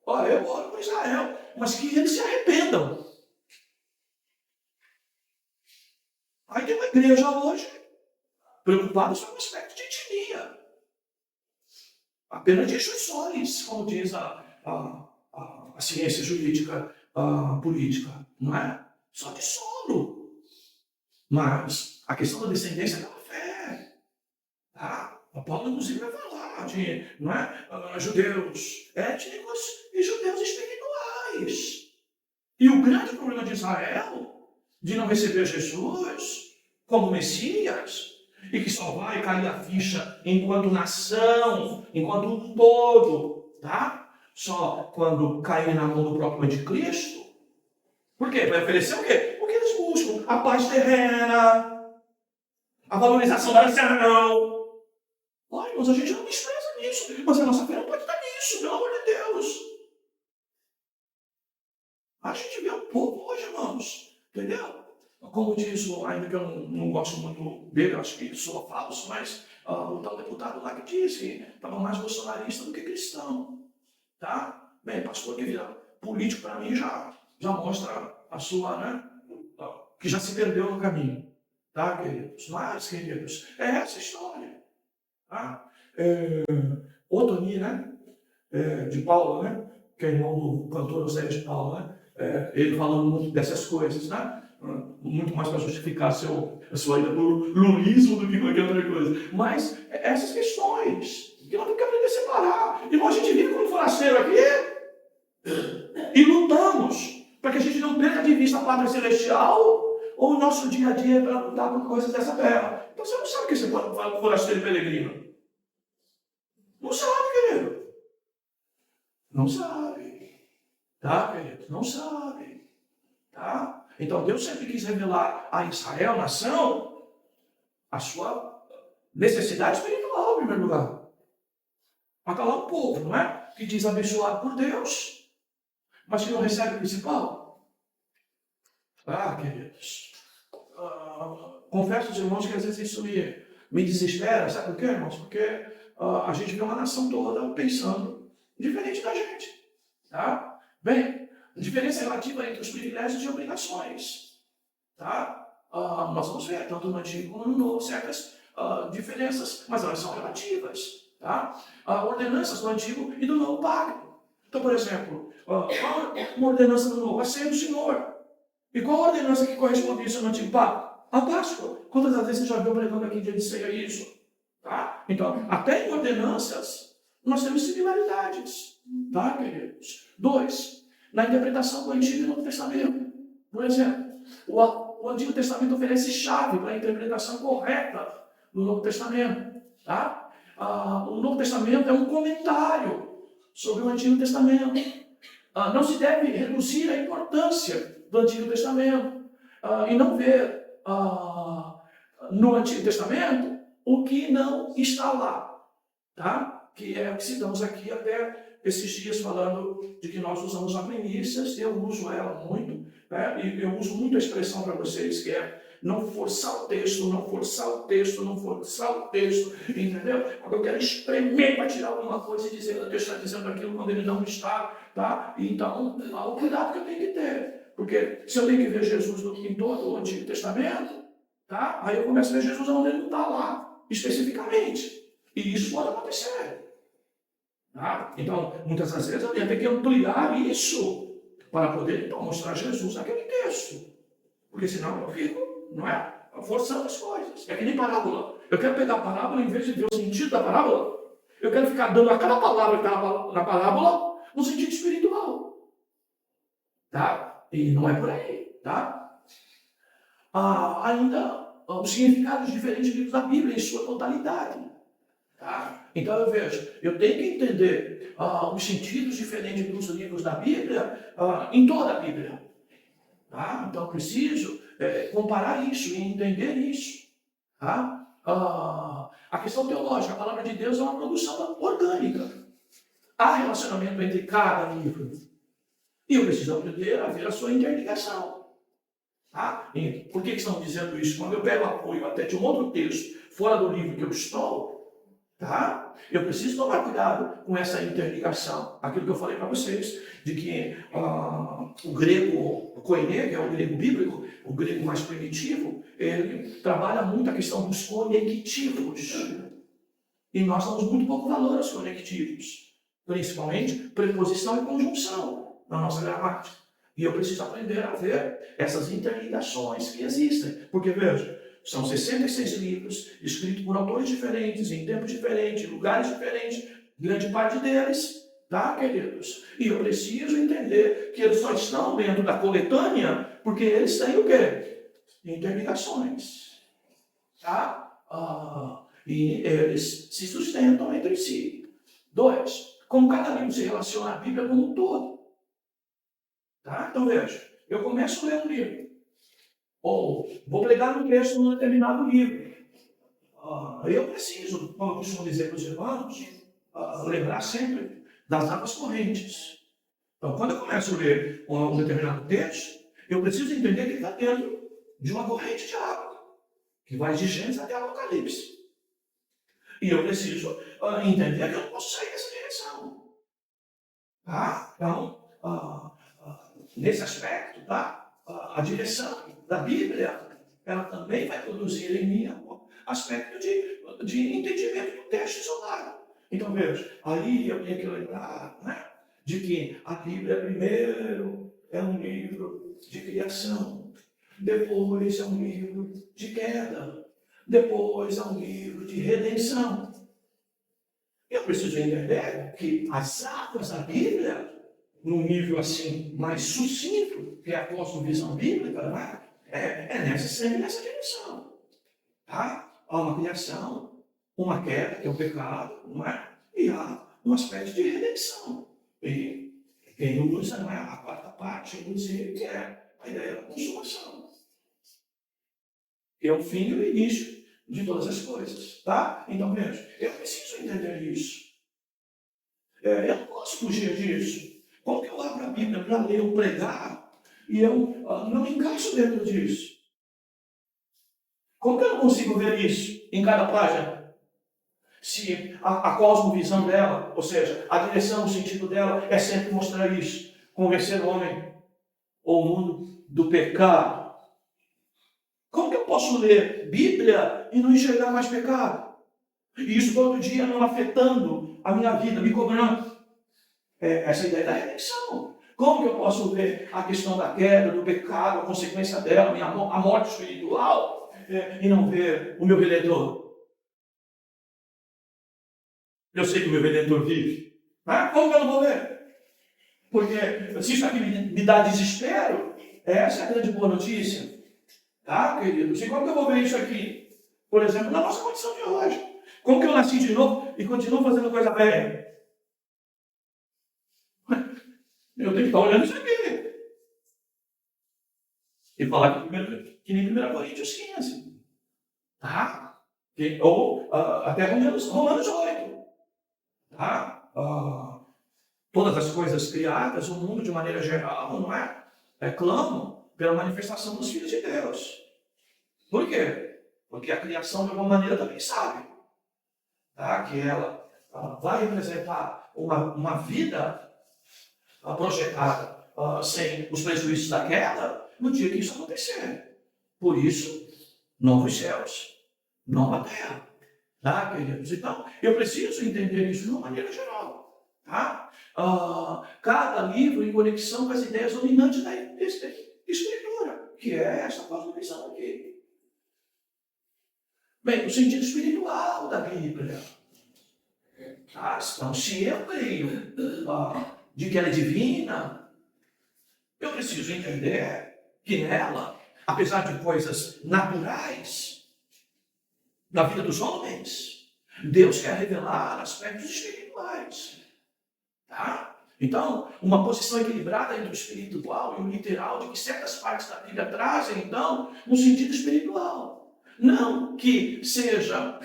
Olha, eu oro por Israel, mas que eles se arrependam. Aí tem uma igreja hoje preocupada só com o aspecto de etnia. Apenas de juições, como diz a ciência jurídica política, não é? Só de solo. Mas a questão da descendência é pela fé. Tá? Paulo, inclusive, vai falar de, não é, judeus étnicos e judeus espirituais. E o grande problema de Israel, de não receber Jesus como Messias, e que só vai cair a ficha enquanto nação, enquanto um todo, tá? Só quando cair na mão do próprio anticristo. Por quê? Vai oferecer o quê? Porque eles buscam a paz terrena, a valorização da nação. Olha, mas a gente não despreza nisso, mas a nossa fé não pode estar nisso, pelo amor de Deus. A gente vê o povo hoje, irmãos, entendeu? Como diz, ainda que eu não gosto muito dele, eu acho que soa falso, mas o tal deputado lá que disse que estava mais bolsonarista do que cristão. Tá? Bem, pastor que vira político para mim já mostra a sua, né? Que já se perdeu no caminho. Tá, queridos? Mas, queridos, é essa a história. Tá? O Tony, né? De Paula, né? Que é irmão do cantor José de Paula, né? Ele falando muito dessas coisas, né? Muito mais para justificar a sua ida do lulismo do que qualquer outra coisa. Mas essas questões que nós temos que aprender a separar. E a gente vive como forasteiro aqui e lutamos para que a gente não perca de vista a pátria celestial ou o nosso dia a dia para lutar por coisas dessa terra. Então você não sabe o que você pode falar com forasteiro e peregrino. Não sabe, querido. Não sabe. Tá, querido? Não sabe. Tá? Então Deus sempre quis revelar a Israel, nação, a sua necessidade espiritual, em primeiro lugar. Para calar o povo, não é? Que diz abençoado por Deus, mas que não recebe o principal. Ah, queridos. Confesso aos irmãos que às vezes isso me desespera. Sabe por quê, irmãos? Porque a gente vê uma nação toda pensando diferente da gente. Tá? Bem, diferença relativa entre os privilégios e obrigações. Tá? Nós vamos ver, tanto no Antigo como no Novo, certas diferenças, mas elas são relativas. Tá? Ordenanças do Antigo e do Novo Pacto. Então, por exemplo, uma ordenança do Novo, a ceia do Senhor. E qual a ordenança que corresponde a isso no Antigo Pacto? A Páscoa. Quantas vezes você já viu pregando aqui dia de ceia isso? Tá? Então, até em ordenanças, nós temos similaridades. Tá, queridos? 2. Na interpretação do Antigo e Novo Testamento. Por exemplo, o Antigo Testamento oferece chave para a interpretação correta do Novo Testamento. Tá? O Novo Testamento é um comentário sobre o Antigo Testamento. Não se deve reduzir a importância do Antigo Testamento e não ver no Antigo Testamento o que não está lá. Tá? Que é o que citamos aqui até esses dias falando de que nós usamos a primícias, eu uso ela muito, né? E eu uso muito a expressão para vocês que é não forçar o texto, não forçar o texto, não forçar o texto, entendeu? Quando eu quero espremer para tirar alguma coisa e dizer que o texto está dizendo aquilo quando ele não está, tá? Então, o cuidado que eu tenho que ter, porque se eu tenho que ver Jesus em todo o Antigo Testamento, tá? Aí eu começo a ver Jesus onde ele não está lá, especificamente. E isso pode acontecer. Tá? Então, muitas das vezes eu tenho que ampliar isso para poder então, mostrar Jesus naquele texto. Porque senão eu fico, não é? Forçando as coisas. É que nem parábola. Eu quero pegar a parábola, em vez de ver o sentido da parábola, eu quero ficar dando a cada palavra que está na parábola um sentido espiritual. Tá? E não é por aí. Tá? Ainda os significados diferentes de livros da Bíblia em sua totalidade. Tá? Então eu vejo, eu tenho que entender os sentidos diferentes dos livros da Bíblia em toda a Bíblia. Tá? Então eu preciso comparar isso e entender isso. Tá? A questão teológica, a palavra de Deus é uma produção orgânica. Há relacionamento entre cada livro. E eu preciso aprender a ver a sua interligação. Tá? E por que estão dizendo isso? Quando eu pego apoio até de um outro texto, fora do livro que eu estou, tá? Eu preciso tomar cuidado com essa interligação. Aquilo que eu falei para vocês, de que o grego koiné, que é o grego bíblico, o grego mais primitivo, ele trabalha muito a questão dos conectivos. E nós damos muito pouco valor aos conectivos, principalmente preposição e conjunção na nossa gramática. E eu preciso aprender a ver essas interligações que existem. Porque, veja, São 66 livros, escritos por autores diferentes, em tempos diferentes, em lugares diferentes, grande parte deles, tá, queridos? E eu preciso entender que eles só estão dentro da coletânea porque eles têm o quê? Interligações, tá? E eles se sustentam entre si. 2. Como cada livro se relaciona à Bíblia como um todo. Tá? Então veja, eu começo a ler um livro, ou vou pregar um texto num determinado livro. Eu preciso, como eu costumo dizer para os irmãos, lembrar sempre das águas correntes. Então, quando eu começo a ler um determinado texto, eu preciso entender que ele está dentro de uma corrente de água, que vai de Gênesis até Apocalipse. E eu preciso entender que eu não posso sair dessa direção. Tá? Então, nesse aspecto, tá? A direção da Bíblia, ela também vai produzir em mim aspecto de entendimento do texto isolado. Então, veja, aí eu tenho que lembrar, né, de que a Bíblia, primeiro, é um livro de criação, depois é um livro de queda, depois é um livro de redenção. Eu preciso entender que as águas da Bíblia, num nível assim mais sucinto, que é a cosmovisão bíblica, não é? Sempre nessa direção. Tá? Há uma criação, uma queda, que é o pecado, não é? E há um aspecto de redenção. E quem usa, não é? A quarta parte, inclusive, que é a ideia da consumação. Que é o fim e o início de todas as coisas. Tá? Então, veja, eu preciso entender isso. Eu não posso fugir disso. Como que eu abro a Bíblia para ler ou pregar e eu não me encaixo dentro disso? Como que eu não consigo ver isso em cada página? Se a cosmovisão dela, ou seja, a direção, o sentido dela é sempre mostrar isso, convencer o homem ou o mundo do pecado. Como que eu posso ler Bíblia e não enxergar mais pecado? E isso todo dia não afetando a minha vida, me cobrando. Essa ideia da redenção. Como que eu posso ver a questão da queda, do pecado, a consequência dela, a morte espiritual, e não ver o meu Redentor? Eu sei que o meu Redentor vive. Como que eu não vou ver? Porque se isso aqui me dá desespero, essa é a grande boa notícia. Tá, queridos? E como que eu vou ver isso aqui? Por exemplo, na nossa condição de hoje. Como que eu nasci de novo e continuo fazendo coisa velha? Eu tenho que estar olhando isso aqui. E falar que nem 1 Coríntios 15. Tá? Ou até Romanos 8. Tá? Todas as coisas criadas, o mundo de maneira geral, não é? Clamam pela manifestação dos filhos de Deus. Por quê? Porque a criação, de alguma maneira, também sabe, tá? Que ela vai representar uma vida projetada sem os prejuízos da queda no dia que isso acontecer. Por isso, novos céus, nova terra. Tá, queridos? Então, eu preciso entender isso de uma maneira geral. Tá? Cada livro em conexão com as ideias dominantes da Escritura, que é essa cosmovisão aqui. Bem, o sentido espiritual da Bíblia. Tá? Então, se eu creio de que ela é divina, eu preciso entender que nela, apesar de coisas naturais da vida dos homens, Deus quer revelar aspectos espirituais. Tá? Então, uma posição equilibrada entre o espiritual e o literal, de que certas partes da Bíblia trazem, então, um sentido espiritual. Não que seja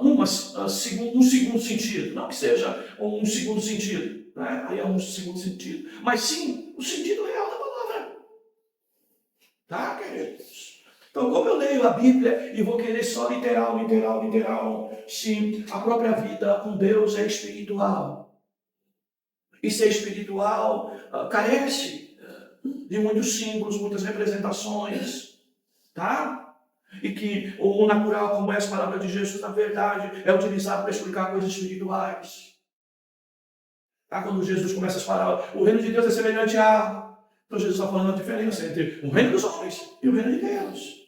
um segundo sentido, não que seja um segundo sentido, né? Aí é um segundo sentido, mas sim o sentido real da palavra. Tá, queridos? Então, como eu leio a Bíblia e vou querer só literal, se a própria vida com Deus é espiritual. E ser espiritual carece de muitos símbolos, muitas representações, tá? E que o natural, como é as palavras de Jesus, na verdade, é utilizado para explicar coisas espirituais. Tá? Quando Jesus começa as palavras, o reino de Deus é semelhante a... Então Jesus está falando a diferença entre o reino dos homens e o reino de Deus.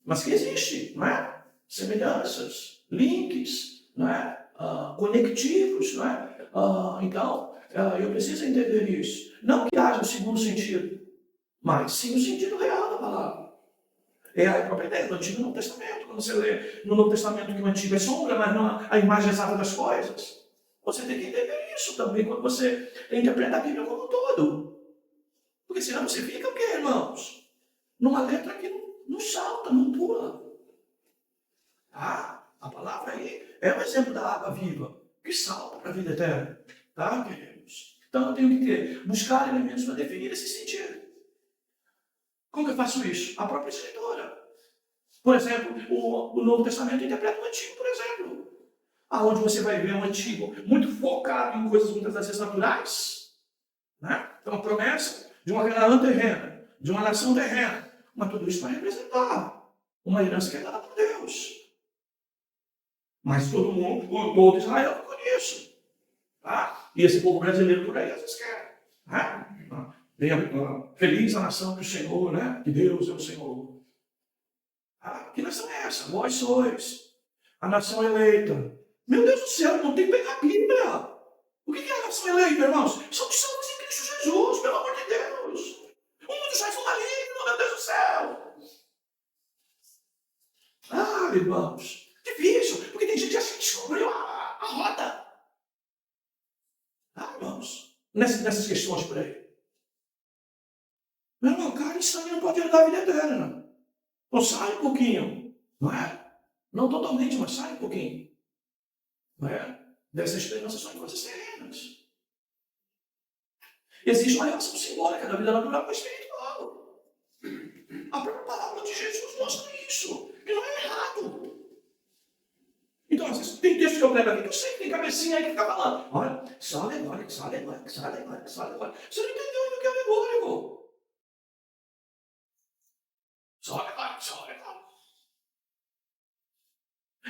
mas que existe, não é? Semelhanças, links, não é? Conectivos, não é? Então, eu preciso entender isso. Não que haja um segundo sentido, mas sim o sentido real da palavra. É a própria ideia do Antigo e Novo Testamento. Quando você lê no Novo Testamento que o Antigo é sombra, mas não a imagem exata das coisas. Você tem que entender isso também quando você interpreta a Bíblia como um todo. Porque senão você fica o quê, irmãos? Numa letra que não salta, não pula. Tá? A palavra aí é o exemplo da água viva, que salta para a vida eterna. Tá, queridos? Então eu tenho que buscar elementos para definir esse sentido. Como que eu faço isso? A própria Escritura. Por exemplo, o Novo Testamento interpreta o Antigo, por exemplo. Aonde você vai ver o Antigo muito focado em coisas muitas vezes naturais. Né? Então a promessa de uma Canaã terrena, de uma nação terrena. Mas tudo isso vai representar uma herança que é dada por Deus. Mas todo mundo, todo Israel ficou nisso. Tá? E esse povo brasileiro por aí às vezes quer. Né? Feliz a nação do Senhor, né? Que Deus é o Senhor. Que nação é essa? Vós sois a nação eleita. Meu Deus do céu, não tem que pegar a Bíblia. O que é a nação eleita, irmãos? São os salvos em Cristo Jesus, pelo amor de Deus. O mundo já foi maligno, meu Deus do céu. Irmãos, difícil, porque tem gente que acha que descobriu a roda. Irmãos, nessas questões por aí. Meu irmão, cara, isso aí não pode ajudar a vida eterna. Então sai um pouquinho, não é? Não totalmente, mas sai um pouquinho. Não é? Dessas esperanças são em coisas terrenas. Existe uma relação simbólica da vida natural com a espiritual. A própria palavra de Jesus mostra isso. E não é errado. Então, às vezes, tem texto que eu prego aqui que eu sei que tem cabecinha aí que fica falando. Olha, só alegórico, só alegórico, só alegórico, só alegórico. Você não entendeu ainda o que é alegórico. Só alegórico, só alegórico.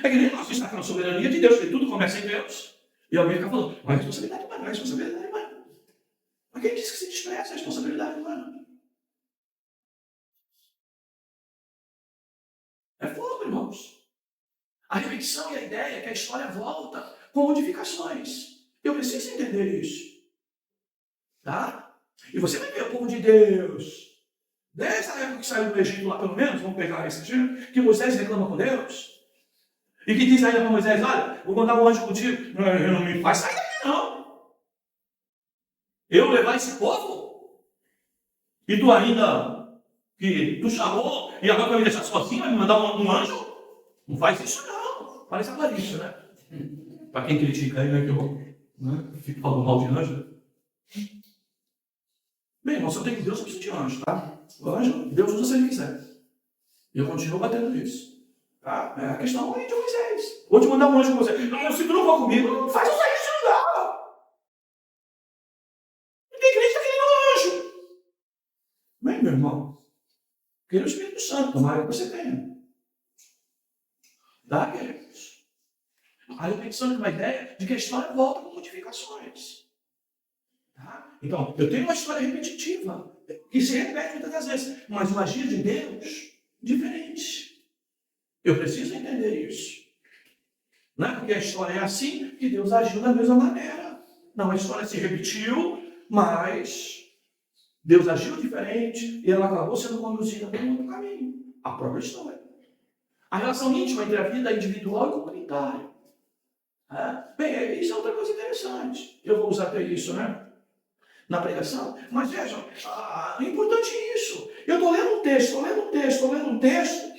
É que nem nós estamos na soberania de Deus, que tudo começa em Deus. E alguém fica falando, mas responsabilidade humana, mas responsabilidade humana. Mas quem disse que se despreza a responsabilidade humana? É fogo, irmãos. A repetição e a ideia é que a história volta com modificações. Eu preciso entender isso. Tá? E você vai ver o povo de Deus, desde a época que saiu do Egito lá, pelo menos, vamos pegar esse Egito, que Moisés reclama com Deus. E que diz ainda para Moisés, olha, vou mandar um anjo contigo. Não me faz sair daqui, não. Eu levar esse povo? E tu ainda, que tu chamou, e agora vai me deixar sozinho, vai me mandar um anjo? Não faz isso, não. Parece a Clarice, né? Para quem critica aí, né, que eu fico falando mal de anjo. Bem, irmão, se eu tenho que Deus, eu preciso de anjo, tá? O anjo, Deus usa se ele quiser. E eu continuo batendo nisso. Tá? É a questão aí de Moisés. Vou te mandar um anjo com você. Não, se tu não for comigo, não faz isso aí, isso não dá. Não tem crente que nem um anjo. Bem, meu irmão, queira o Espírito Santo, tomara que você tenha. Tá, queridos? Aí eu pensando numa ideia de que a história volta com modificações. Tá? Então, eu tenho uma história repetitiva, que se repete muitas das vezes, mas o agir de Deus, diferente. Eu preciso entender isso. Não é porque a história é assim que Deus agiu da mesma maneira. Não, a história se repetiu, mas Deus agiu diferente e ela acabou sendo conduzida por um outro caminho. A própria história. A relação íntima entre a vida individual e comunitária. Bem, isso é outra coisa interessante. Eu vou usar até isso, né? Na pregação. Mas vejam, é importante isso. Eu estou lendo um texto,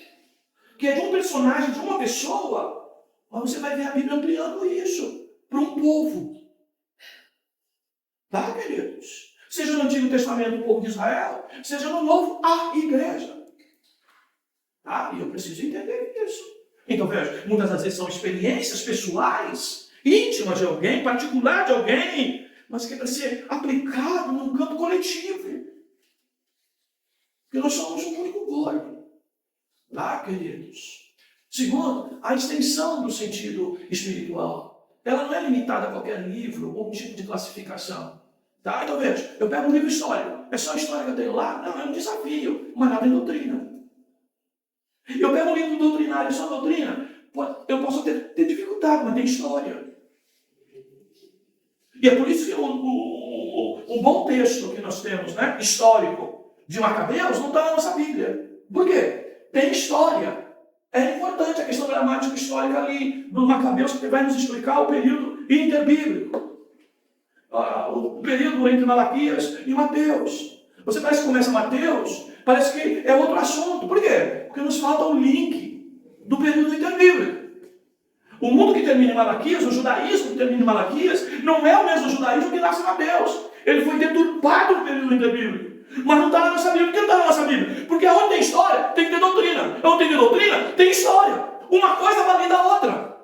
que é de um personagem, de uma pessoa, mas você vai ver a Bíblia ampliando isso para um povo. Tá, queridos? Seja no Antigo Testamento o povo de Israel, seja no Novo a igreja. Tá? E eu preciso entender isso. Então, veja, muitas das vezes são experiências pessoais, íntimas de alguém, particular de alguém, mas que é para ser aplicado num campo coletivo. Porque nós somos um único corpo. Tá, queridos? Segundo, a extensão do sentido espiritual. Ela não é limitada a qualquer livro ou tipo de classificação. Tá? Então veja, eu pego um livro histórico. É só a história que eu tenho lá? Não, é um desafio, mas nada em doutrina. Eu pego um livro doutrinário, só doutrina, eu posso ter dificuldade, mas tem história. E é por isso que o bom texto que nós temos, né, histórico, de Macabeus, não está na nossa Bíblia. Por quê? Tem história. É importante a questão gramática histórica ali, no Macabeus, que vai nos explicar o período interbíblico. O período entre Malaquias e Mateus. Você parece que começa Mateus, parece que é outro assunto. Por quê? Porque nos falta o link do período interbíblico. O mundo que termina em Malaquias, o judaísmo que termina em Malaquias, não é o mesmo judaísmo que nasce em Mateus. Ele foi deturpado no período interbíblico. Mas não está na nossa Bíblia. Por que não está na nossa Bíblia? Porque onde tem história, tem que ter doutrina. Onde tem que ter doutrina, tem história. Uma coisa valida a outra.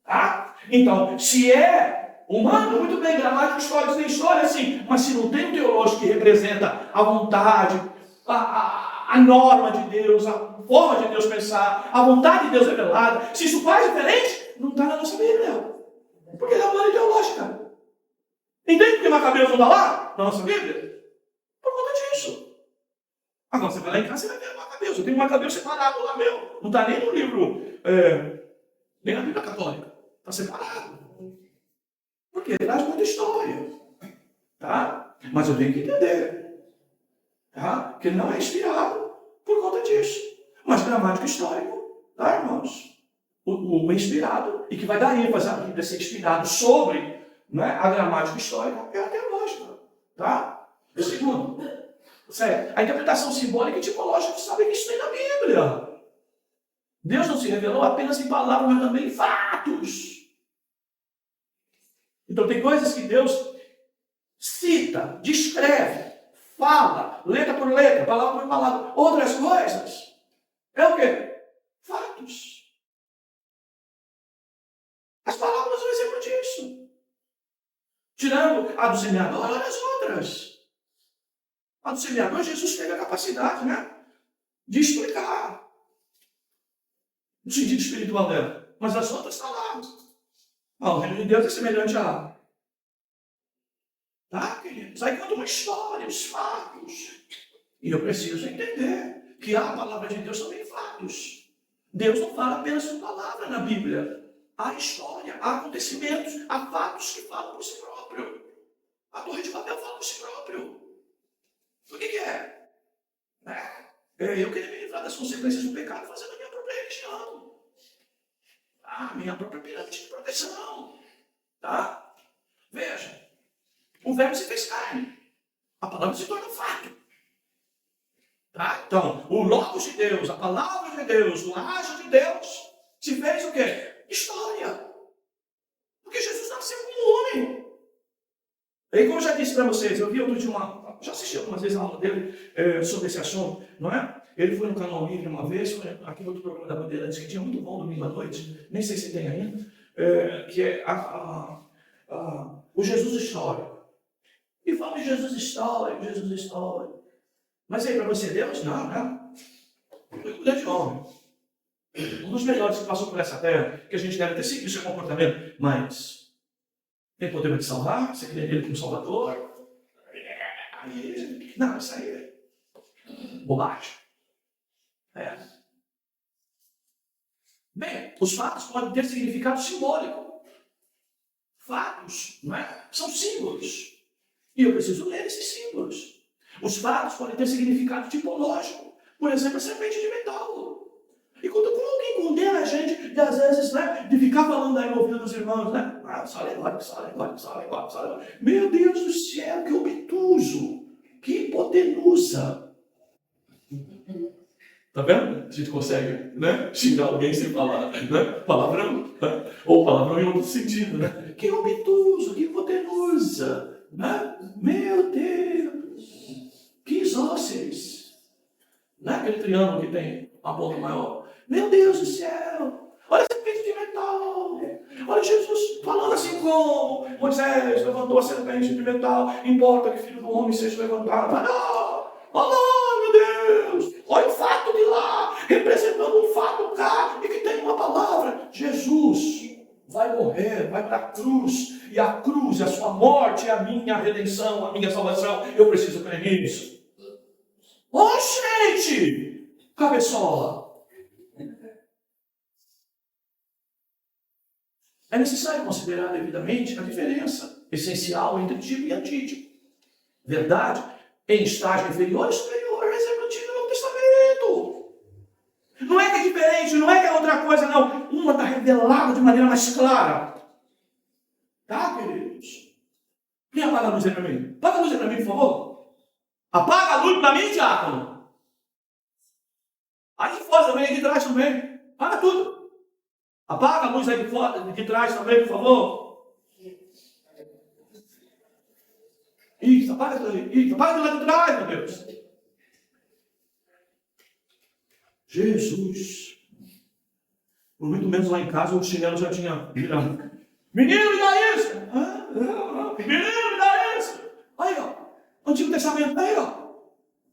Tá? Então, se é humano, muito bem, gramático histórico tem história, sim. Mas se não tem um teológico que representa a vontade, a norma de Deus, a forma de Deus pensar, a vontade de Deus revelada, se isso faz diferente, não está na nossa Bíblia. Porque é uma lei teológica. Entende por que Macabeus não está lá na nossa Bíblia? Por conta disso. Agora você vai lá em casa e vai ver Macabeus. Eu tenho Macabeus separado lá meu. Não está nem no livro, nem na Bíblia Católica. Está separado. Porque ele traz muita história. Tá? Mas eu tenho que entender. Tá? Que ele não é inspirado por conta disso. Mas gramático histórico. Tá, irmãos? O inspirado. E que vai dar ênfase à Bíblia ser inspirado sobre, né, a gramática histórica é a teológica. Tá? Segundo, certo? A interpretação simbólica e tipológica, você sabe que isso tem na Bíblia. Deus não se revelou apenas em palavras, mas também em fatos. Então tem coisas que Deus cita, descreve, fala, letra por letra, palavra por palavra. Outras coisas é o quê? Fatos. As palavras são um exemplo disso. Tirando a do semeador, olha as outras. A do semeador, Jesus teve a capacidade, né, de explicar o sentido espiritual dela. Mas as outras estão lá. O reino de Deus é semelhante a... Tá, queridos? Aí conta uma história, os fatos. E eu preciso entender que a palavra de Deus também fatos. Deus não fala apenas com palavra na Bíblia. Há história, há acontecimentos, há fatos que falam por si próprio. A Torre de Babel fala por si próprio. O que é? Eu queria me livrar das consequências do pecado fazendo a minha própria religião. A minha própria pirâmide de proteção. Tá? Veja. O verbo se fez carne. A palavra se torna fato. Tá? Então, o Logos de Deus, a palavra de Deus, o laje de Deus, se fez o quê? História. Porque Jesus nasceu como homem. E como eu já disse para vocês, eu vi outro dia já assisti algumas vezes a aula dele sobre esse assunto, não é? Ele foi no Canal Livre uma vez, foi aqui no outro programa da Bandeirantes, que tinha muito bom domingo à noite, nem sei se tem ainda, que é o Jesus Histórico. E fala de Jesus Histórico, Jesus Histórico. Mas aí, para você, Deus? Não, né? Foi um grande homem. Um dos melhores que passou por essa terra, que a gente deve ter seguido seu comportamento, mas tem poder para te salvar? Você crê nele como Salvador? Não, isso aí é bobagem. Bem, os fatos podem ter significado simbólico. Fatos, não é? São símbolos. E eu preciso ler esses símbolos. Os fatos podem ter significado tipológico. Por exemplo, a serpente de metal. E como alguém condena a gente, de, às vezes, né, de ficar falando aí no ouvido dos irmãos, né? Só alegórico. Meu Deus do céu, que obtuso, que hipotenusa. Tá vendo? A gente consegue, né, xingar alguém sem falar, né? Palavrão, né? Ou palavrão em outro sentido, né? Que obtuso, que hipotenusa, né? Meu Deus, que isósceles. Não é aquele triângulo que tem uma ponta maior? Meu Deus do céu! Olha esse peito de metal! Olha Jesus falando assim como Moisés levantou a serpente de metal. Importa que o filho do homem seja levantado. Ah, não! Oh, meu Deus! Olha o fato de lá, representando um fato cá e que tem uma palavra. Jesus vai morrer, vai para a cruz. E a cruz, a sua morte, é a minha redenção, a minha salvação. Eu preciso crer nisso. Oh, gente! cabeçola. É necessário considerar devidamente a diferença essencial entre tipo e antítipo. Verdade, em estágio inferior e superior, exemplo Antigo e Novo Testamento. Não é que é diferente, não é que é outra coisa, não. Uma está revelada de maneira mais clara. Tá, queridos? Quem apaga a luz aí para mim? Apaga a luz aí para mim, por favor. Apaga a luz para mim, diácono. Aí de fora também, aqui de trás também. Apaga tudo. Apaga a luz aí de fora, de trás também, por favor. Isso, apaga isso aí. Isso, apaga do lado de trás, meu Deus. Jesus. Por muito menos lá em casa, o chinelo já tinha virado. Menino, me dá isso! Menino, me dá isso! Aí, ó. Antigo Testamento. Aí, ó.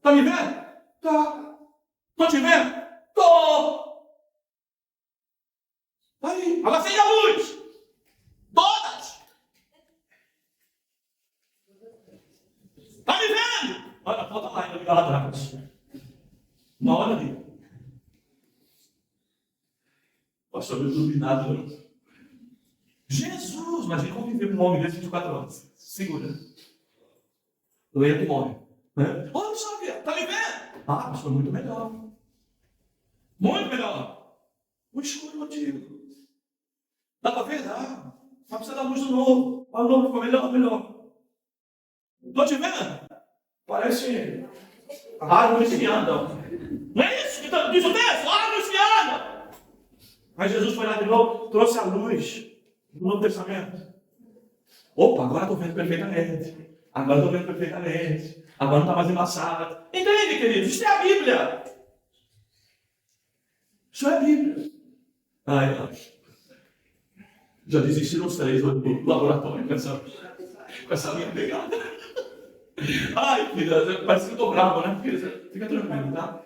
Tá me vendo? Tá. Tô te vendo? Tô. Aí. Agora acende a luz. Todas. Tá me vendo? Olha, volta lá, ainda lá atrás. Uma hora ali. Pastor, eu iluminado, não. Jesus, imagina como viver com um homem desse 24 horas. Segura. Doente e morre. Né? Olha só aqui, tá me vendo? Ah, pastor, muito melhor. Muito melhor. O escuro antigo. Dá para ver? Dá. Mas precisa da luz do novo. O novo ficou melhor, melhor. Estou te vendo? Parece árvores que andam. Não é isso que diz o texto? Árvores que andam. Mas Jesus foi lá de novo, trouxe a luz do Novo Testamento. Opa, agora estou vendo perfeitamente. Agora estou vendo perfeitamente. Agora não está mais embaçado. Entende, queridos? Isso é a Bíblia. Isso é a Bíblia. Ai. Já desistiram os três do laboratório com essa minha pegada. Ai, filha, parece que eu estou bravo, né? Fica tranquilo, tá?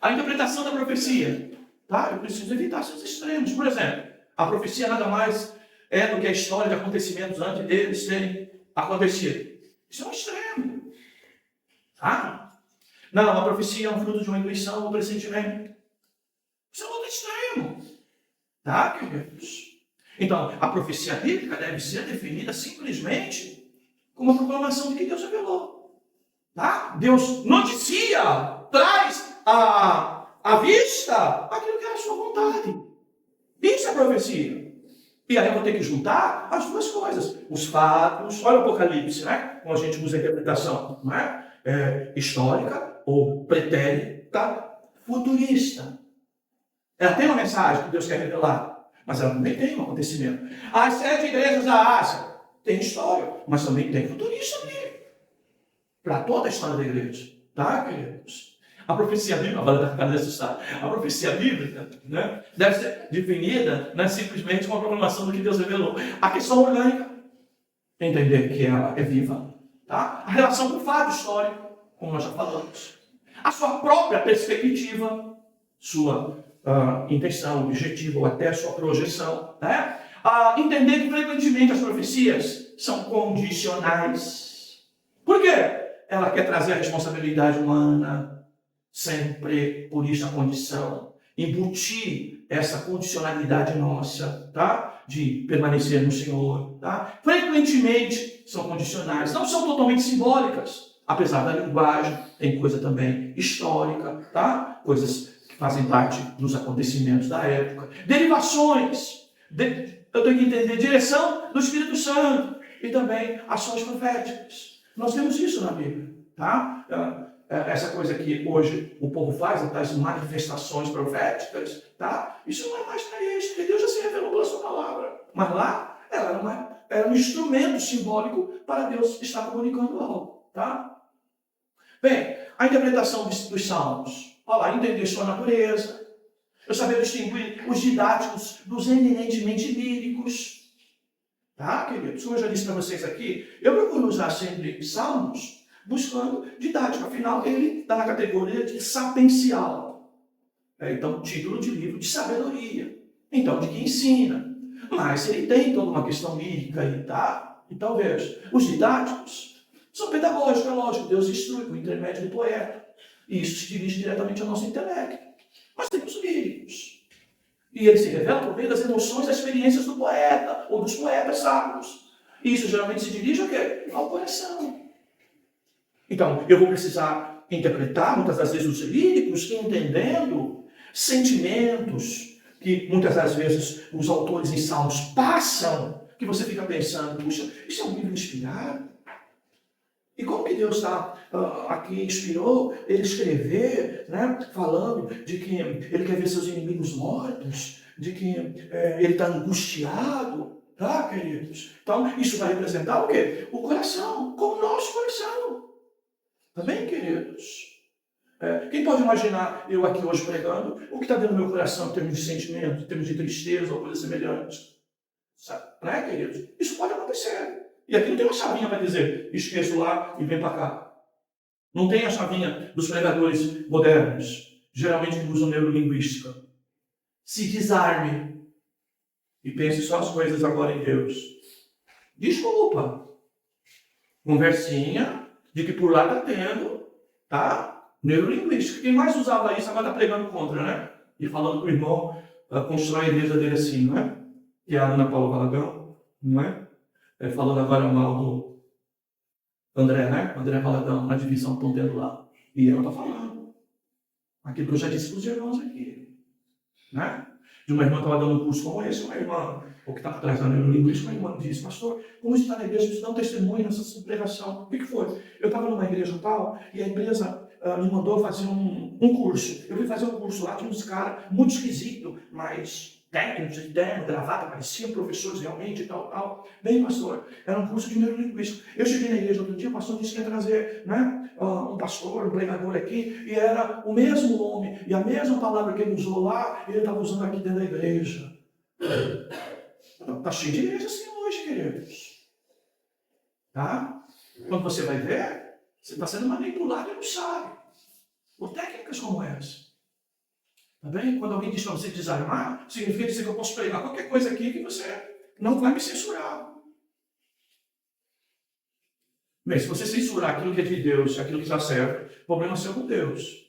A interpretação da profecia. Tá? Eu preciso evitar seus extremos. Por exemplo, a profecia nada mais é do que a história de acontecimentos antes deles terem acontecido. Isso é um extremo. Tá? Não, a profecia é um fruto de uma intuição ou pressentimento. Isso é outro extremo. Tá, queridos? Então, a profecia bíblica deve ser definida simplesmente como uma proclamação de que Deus revelou. Tá? Deus noticia, traz à vista aquilo que é a sua vontade. Isso é profecia. E aí eu vou ter que juntar as duas coisas. Os fatos, olha o Apocalipse, né? Como a gente usa a interpretação, não é? Histórica ou pretérita, futurista. Ela tem uma mensagem que Deus quer revelar, mas ela também tem um acontecimento. As 7 igrejas da Ásia tem história, mas também tem futurista ali. Para toda a história da igreja. Tá, queridos? A profecia bíblica, a profecia bíblica, né, deve ser definida, não é simplesmente uma proclamação do que Deus revelou. A questão orgânica, entender que ela é viva. Tá? A relação com o fato histórico, como nós já falamos. A sua própria perspectiva, sua intenção, objetivo ou até a sua projeção. Né? Entender que frequentemente as profecias são condicionais. Por quê? Ela quer trazer a responsabilidade humana, sempre por isso a condição, embutir essa condicionalidade nossa, tá? De permanecer no Senhor. Tá? Frequentemente são condicionais, não são totalmente simbólicas, apesar da linguagem, tem coisa também histórica, tá? Coisas que fazem parte dos acontecimentos da época. Derivações, eu tenho que entender direção do Espírito Santo e também ações proféticas. Nós temos isso na Bíblia, tá? Essa coisa que hoje o povo faz, as manifestações proféticas, tá? Isso não é mais para isso, porque Deus já se revelou pela sua palavra. Mas lá, ela era um instrumento simbólico para Deus estar comunicando algo, tá? Bem, a interpretação dos salmos. Olha lá, entender sua natureza. Eu saber distinguir os didáticos dos eminentemente líricos. Tá, queridos? Como eu já disse para vocês aqui, eu procuro usar sempre salmos buscando didática. Afinal, ele está na categoria de sapiencial. Então, título de livro de sabedoria. Então, de que ensina. Mas ele tem toda uma questão lírica aí, tá? E talvez os didáticos são pedagógicos, é lógico. Deus instrui por intermédio do poeta. E isso se dirige diretamente ao nosso intelecto. Nós temos líricos. E ele se revela por meio das emoções, das experiências do poeta, ou dos poetas sábios. E isso geralmente se dirige ao quê? Ao coração. Então, eu vou precisar interpretar, muitas das vezes, os líricos, entendendo sentimentos que, muitas das vezes, os autores em salmos passam, que você fica pensando, puxa, isso é um livro inspirado? E como que Deus aqui inspirou ele escrever, né, falando de que ele quer ver seus inimigos mortos, de que ele está angustiado, tá, queridos? Então, isso vai representar o quê? O coração, como o nosso coração. Tá bem, queridos? Quem pode imaginar eu aqui hoje pregando o que está dentro do meu coração em termos de sentimento, em termos de tristeza ou coisa semelhante? Sabe? Né, queridos? Isso pode acontecer. E aqui não tem uma chavinha para dizer, esqueço lá e vem para cá. Não tem a chavinha dos pregadores modernos, geralmente que usam neurolinguística. Se desarme e pense só as coisas agora em Deus. Desculpa. Conversinha de que por lá está tendo, tá? Neurolinguística. Quem mais usava isso agora está pregando contra, né? E falando que o irmão constrói a igreja dele assim, não é? E a Ana Paula Valadão, não é? Falando agora mal do André, né? André Valadão, na divisão que estão tendo lá. E ela está falando. Aquilo que eu já disse para os irmãos aqui. Né? De uma irmã que estava dando um curso como esse, uma irmã, ou que está por trás da neurolinguística, uma irmã disse, pastor, como você está na igreja, você dá um testemunho nessa pregação. O que foi? Eu estava numa igreja tal, e a empresa me mandou fazer um curso. Eu fui fazer um curso lá, tinha uns caras muito esquisitos, mas técnicos, de terno, gravata, pareciam professores realmente e tal. Bem, pastor, era um curso de neurolinguística. Eu cheguei na igreja outro dia, o pastor disse que ia trazer, né, um pastor, um pregador aqui, e era o mesmo nome, e a mesma palavra que ele usou lá, ele estava usando aqui dentro da igreja. Está cheio de igreja assim hoje, queridos. Tá? Quando você vai ver, você está sendo manipulado e não sabe. Por técnicas como essa. Tá bem? Quando alguém diz para você desarmar, significa dizer que eu posso pregar qualquer coisa aqui que você não vai me censurar. Bem, se você censurar aquilo que é de Deus, aquilo que já serve, problema seu com Deus.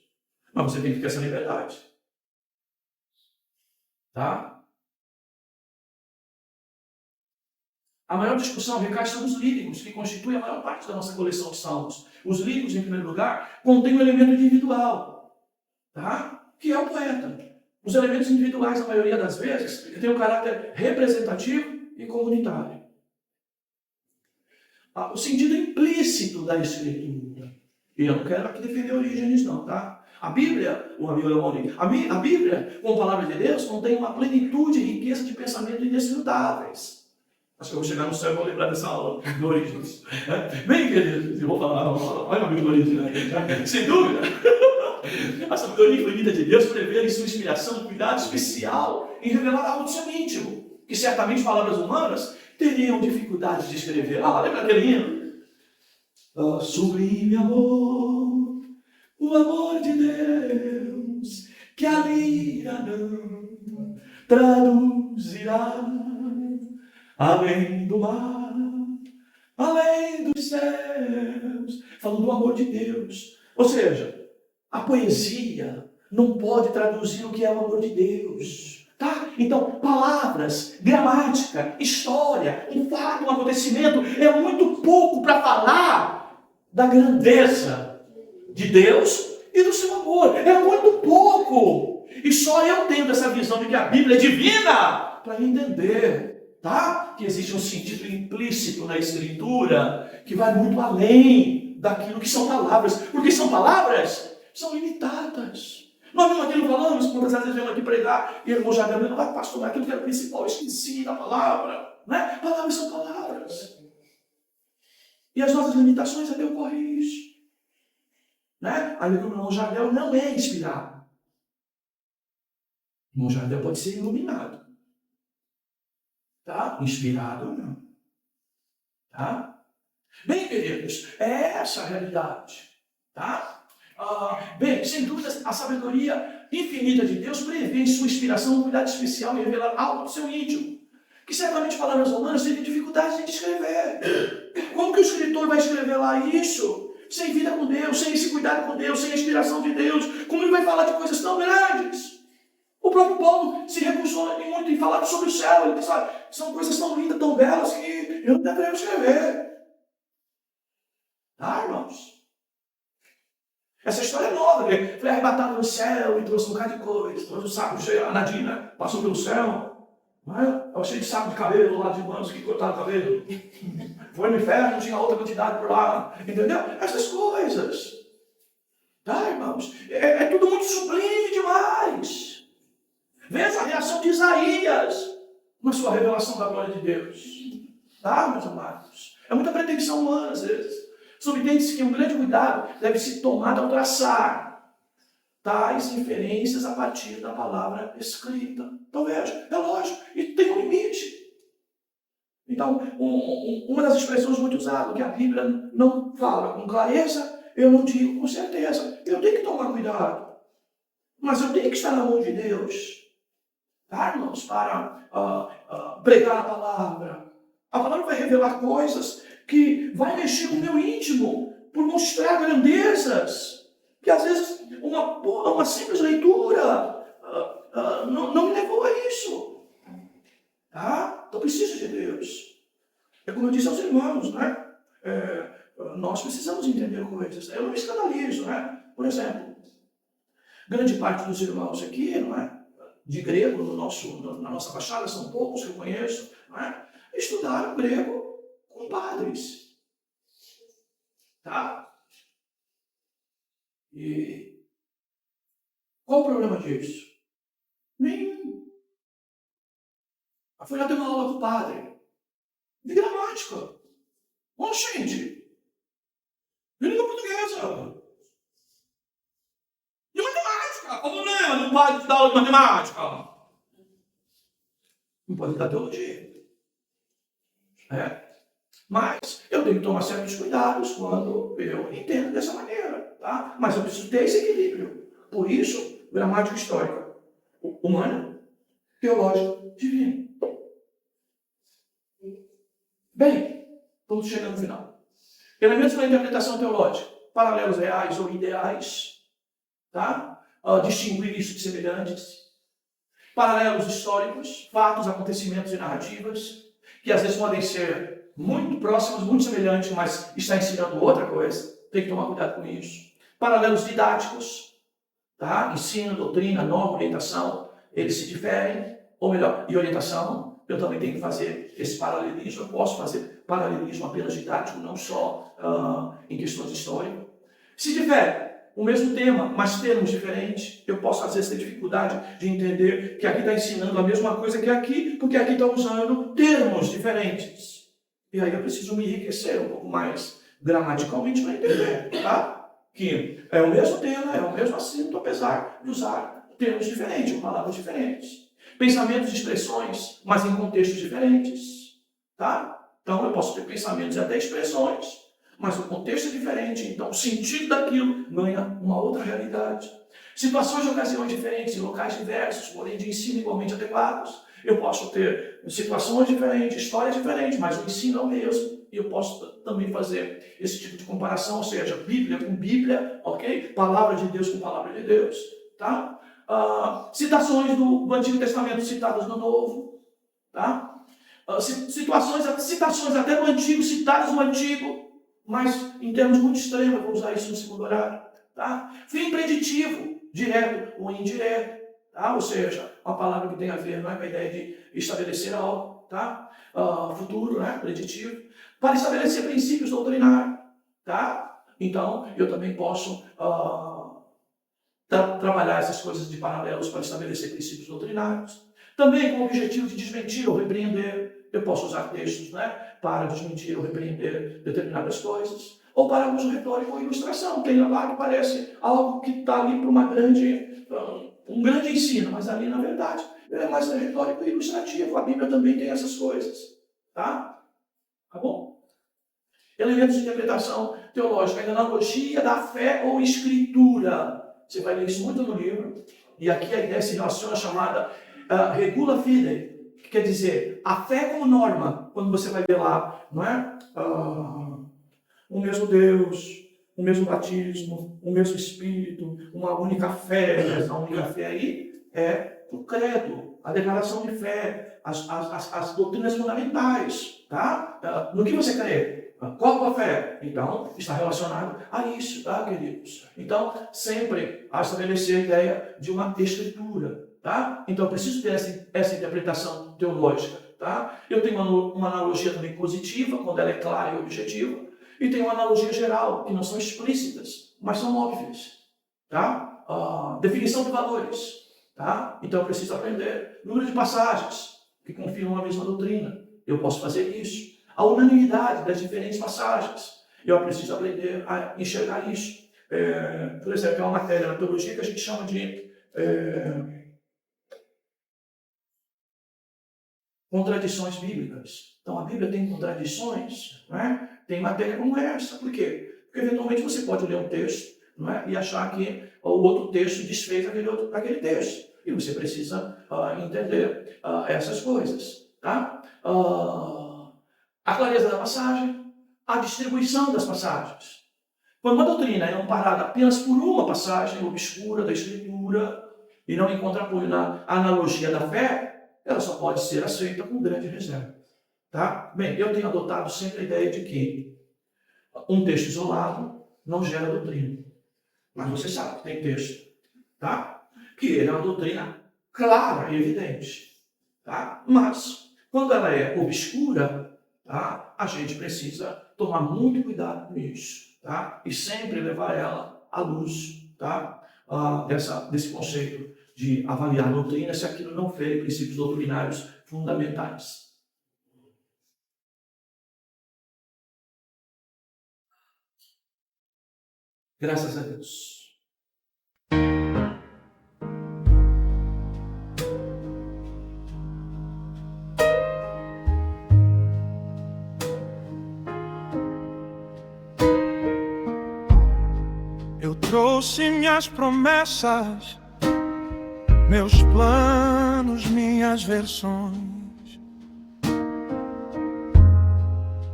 Mas você tem que ter essa liberdade. Tá? A maior discussão recai sobre os líricos, que constituem a maior parte da nossa coleção de salmos. Os líricos, em primeiro lugar, contêm um elemento individual. Tá? Que é o poeta. Os elementos individuais, na maioria das vezes, têm um caráter representativo e comunitário. O sentido implícito da escritura. E eu não quero aqui defender Orígenes, não, tá? A Bíblia, a Bíblia, como palavra de Deus, contém uma plenitude e riqueza de pensamento inescrutáveis. Acho que eu vou chegar no céu e vou lembrar dessa aula do Orígenes. Bem, queridos, eu vou falar, olha o amigo do Orígenes, né? Sem dúvida. A sabedoria infinita de Deus prevê em sua inspiração um cuidado especial em revelar algo do seu íntimo, que certamente palavras humanas teriam dificuldade de escrever. Lembra aquele hino? Sublime amor, o amor de Deus, que a lira não traduzirá, além do mar, além dos céus, falando do amor de Deus. Ou seja, a poesia não pode traduzir o que é o amor de Deus. Tá? Então, palavras, gramática, história, um fato, um acontecimento, é muito pouco para falar da grandeza de Deus e do seu amor. É muito pouco. E só eu tendo essa visão de que a Bíblia é divina para entender, tá? Que existe um sentido implícito na Escritura que vai muito além daquilo que são palavras. Porque são palavras são limitadas. Nós mesmo aqui não falamos, quantas vezes vemos aqui pregar, e o irmão Jadel não vai pastorar aquilo que era o principal, eu esqueci da palavra. Né? Palavras são palavras. E as nossas limitações a Deus corrige. Né? Aí o irmão Jadel não é inspirado. O irmão Jadel pode ser iluminado. Tá? Inspirado ou não. Tá? Bem, queridos, é essa a realidade. Tá? Bem, sem dúvida, a sabedoria infinita de Deus prevê em sua inspiração um cuidado especial em revelar algo do seu íntimo, que certamente palavras humanas teriam dificuldade de descrever. Como que o escritor vai escrever lá isso? Sem vida com Deus, sem esse cuidado com Deus, sem a inspiração de Deus. Como ele vai falar de coisas tão grandes? Paulo se recusou muito em falar sobre o céu. Ele disse, olha, são coisas tão lindas, tão belas, que eu não deveria escrever. Tá, irmãos? Essa história é nova. Ele foi arrebatado no céu e trouxe um bocado de coisa. Trouxe o saco cheio, a Nadine, né? Passou pelo céu. Eu cheio de saco de cabelo lá de manos que cortaram o cabelo. Foi no inferno, tinha outra quantidade por lá. Entendeu? Essas coisas. Tá, irmãos? É tudo muito sublime demais. Veja a reação de Isaías na sua revelação da glória de Deus. Tá, meus amados? É muita pretensão humana, às vezes. Subentende-se que um grande cuidado deve ser tomado ao traçar tais inferências a partir da palavra escrita. Então veja, é lógico, e tem um limite. Então, uma das expressões muito usadas, que a Bíblia não fala com clareza, eu não digo com certeza. Eu tenho que tomar cuidado. Mas eu tenho que estar na mão de Deus, tá, irmãos, para pregar a palavra. A palavra vai revelar coisas que vai mexer com o meu íntimo, por mostrar grandezas, que às vezes uma simples leitura não me levou a isso. Tá? Então preciso de Deus. É como eu disse aos irmãos, né? Nós precisamos entender coisas. Eu não me escandalizo, né? Por exemplo, grande parte dos irmãos aqui, não é? De grego na nossa baixada, são poucos que eu conheço, não é? Estudaram grego com padres. Tá? E qual o problema disso? Nenhum. Eu fui lá ter uma aula com o padre de gramática. Gente, de língua portuguesa. De matemática. Como não? Não pode dar aula de matemática. Não pode dar teologia. Mas eu tenho que tomar certos cuidados quando eu entendo dessa maneira. Tá? Mas eu preciso ter esse equilíbrio. Por isso, gramática histórica humana, teológica divina. Bem, estamos chegando no final. Elementos da interpretação teológica, paralelos reais ou ideais, tá? Distinguir isso de semelhantes, paralelos históricos, fatos, acontecimentos e narrativas, que às vezes podem ser muito próximos, muito semelhantes, mas está ensinando outra coisa, tem que tomar cuidado com isso. Paralelos didáticos, tá? Ensino, doutrina, norma, orientação, eles se diferem, ou melhor, e orientação. Eu também tenho que fazer esse paralelismo. Eu posso fazer paralelismo apenas didático, não só em questões históricas. Se tiver o mesmo tema, mas termos diferentes, eu posso às vezes ter dificuldade de entender que aqui está ensinando a mesma coisa que aqui, porque aqui está usando termos diferentes. E aí eu preciso me enriquecer um pouco mais gramaticalmente para entender, tá? Que é o mesmo tema, é o mesmo assunto, apesar de usar termos diferentes, ou palavras diferentes. Pensamentos e expressões, mas em contextos diferentes. Tá? Então eu posso ter pensamentos e até expressões, mas o contexto é diferente, então o sentido daquilo ganha uma outra realidade. Situações e ocasiões diferentes, em locais diversos, porém de ensino igualmente adequados. Eu posso ter situações diferentes, histórias diferentes, mas o ensino é o mesmo. E eu posso também fazer esse tipo de comparação, ou seja, Bíblia com Bíblia, ok? Palavra de Deus com palavra de Deus. Tá? Citações do Antigo Testamento citadas no Novo, tá? Citações até do Antigo, citadas no Antigo, mas em termos muito extremos, vou usar isso no segundo horário. Tá? Fim preditivo, direto ou indireto, tá? Ou seja, uma palavra que tem a ver, não é, com a ideia de estabelecer algo, tá? Futuro, né? Preditivo, para estabelecer princípios doutrinários. Tá? Então, eu também posso trabalhar essas coisas de paralelos para estabelecer princípios doutrinários. Também com o objetivo de desmentir ou repreender. Eu posso usar textos, né, para desmentir ou repreender determinadas coisas. Ou para uso retórico ou ilustração. Tem lá que parece algo que está ali para um grande ensino, mas ali, na verdade, é mais retórico e ilustrativo. A Bíblia também tem essas coisas. Tá? Tá bom? Elementos de interpretação teológica, a analogia da fé ou escritura. Você vai ler isso muito no livro. E aqui a ideia se relaciona chamada regula fide, que quer dizer a fé como norma. Quando você vai ver lá, não é? O mesmo Deus, o mesmo batismo, o mesmo Espírito, uma única fé. Essa única fé aí é o credo, a declaração de fé, as doutrinas fundamentais, tá? No que você crê? Qual a tua fé? Então, está relacionado a isso, tá, queridos? Então, sempre a estabelecer a ideia de uma escritura, tá? Então, eu preciso ter essa interpretação teológica, tá? Eu tenho uma analogia também positiva, quando ela é clara e objetiva, e tenho uma analogia geral, que não são explícitas, mas são óbvias, tá? Definição de valores, tá? Então, eu preciso aprender número de passagens que confirmam a mesma doutrina. Eu posso fazer isso. A unanimidade das diferentes passagens. Eu preciso aprender a enxergar isso. Por exemplo, é uma matéria na teologia que a gente chama de contradições bíblicas. Então, a Bíblia tem contradições, né? Tem matéria como essa. Por quê? Porque, eventualmente, você pode ler um texto, não é? E achar que o outro texto desfez aquele texto. E você precisa entender essas coisas, tá? A clareza da passagem, a distribuição das passagens. Quando uma doutrina é amparada apenas por uma passagem obscura da Escritura e não encontra apoio na analogia da fé, ela só pode ser aceita com grande reserva. Tá? Bem, eu tenho adotado sempre a ideia de que um texto isolado não gera doutrina. Mas você sabe que tem texto, tá? Que ele é uma doutrina clara e evidente. Tá? Mas, quando ela é obscura, tá? A gente precisa tomar muito cuidado com isso, tá? E sempre levar ela à luz, tá? Desse conceito de avaliar a doutrina se aquilo não fere princípios doutrinários fundamentais. Graças a Deus. Eu trouxe minhas promessas, meus planos, minhas versões.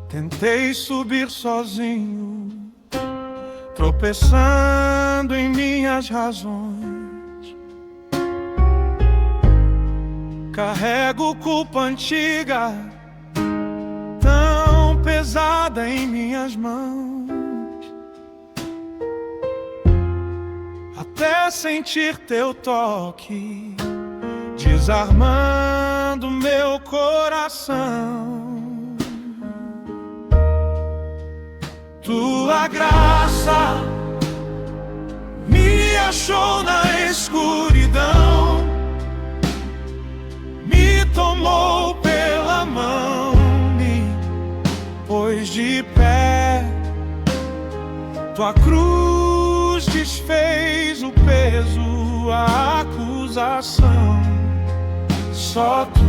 Tentei subir sozinho, tropeçando em minhas razões. Carrego culpa antiga, tão pesada em minhas mãos. Até sentir teu toque, desarmando meu coração. Tua graça me achou na escuridão, me tomou pela mão, me pôs de pé. Tua cruz desfez o peso, a acusação. Só tu,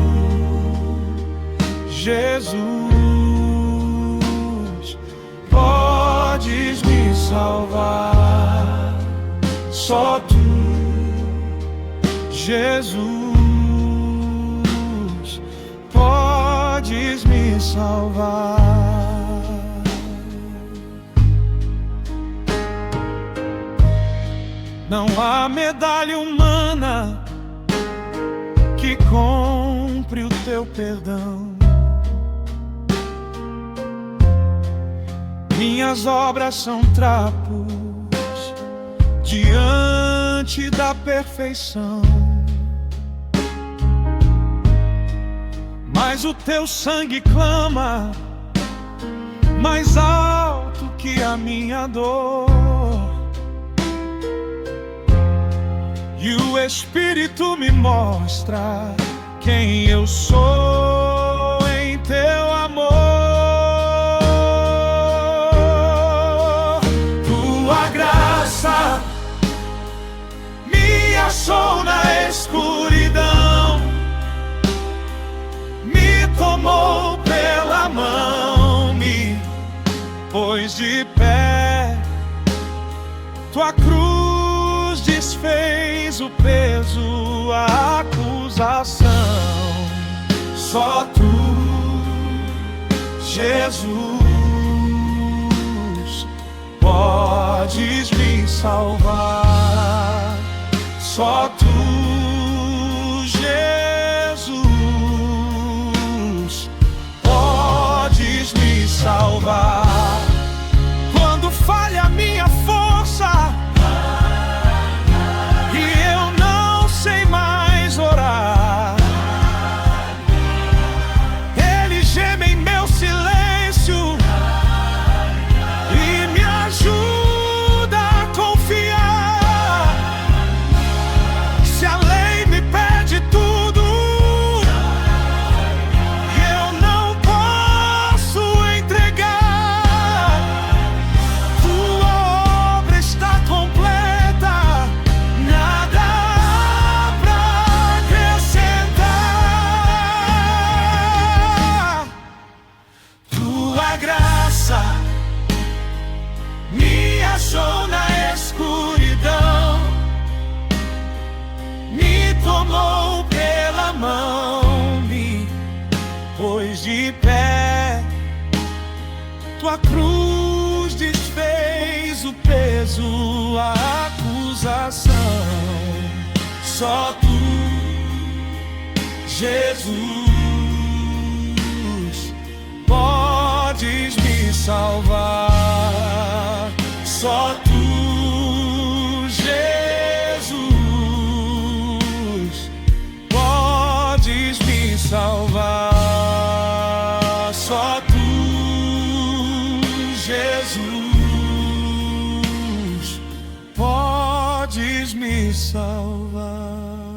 Jesus, podes me salvar. Só tu, Jesus, podes me salvar. Não há medalha humana que compre o teu perdão. Minhas obras são trapos diante da perfeição, mas o teu sangue clama mais alto que a minha dor. E o Espírito me mostra quem eu sou em teu amor. Tua graça me achou na escuridão, me tomou pela mão, me pôs de pé. Tua cruz desfez o peso, a acusação. Só tu, Jesus, podes me salvar. Só tu, tua cruz desfez o peso, a acusação. Só tu, Jesus, podes me salvar. Só tu, Jesus, podes me salvar. Só tu, Jesus, podes me salvar.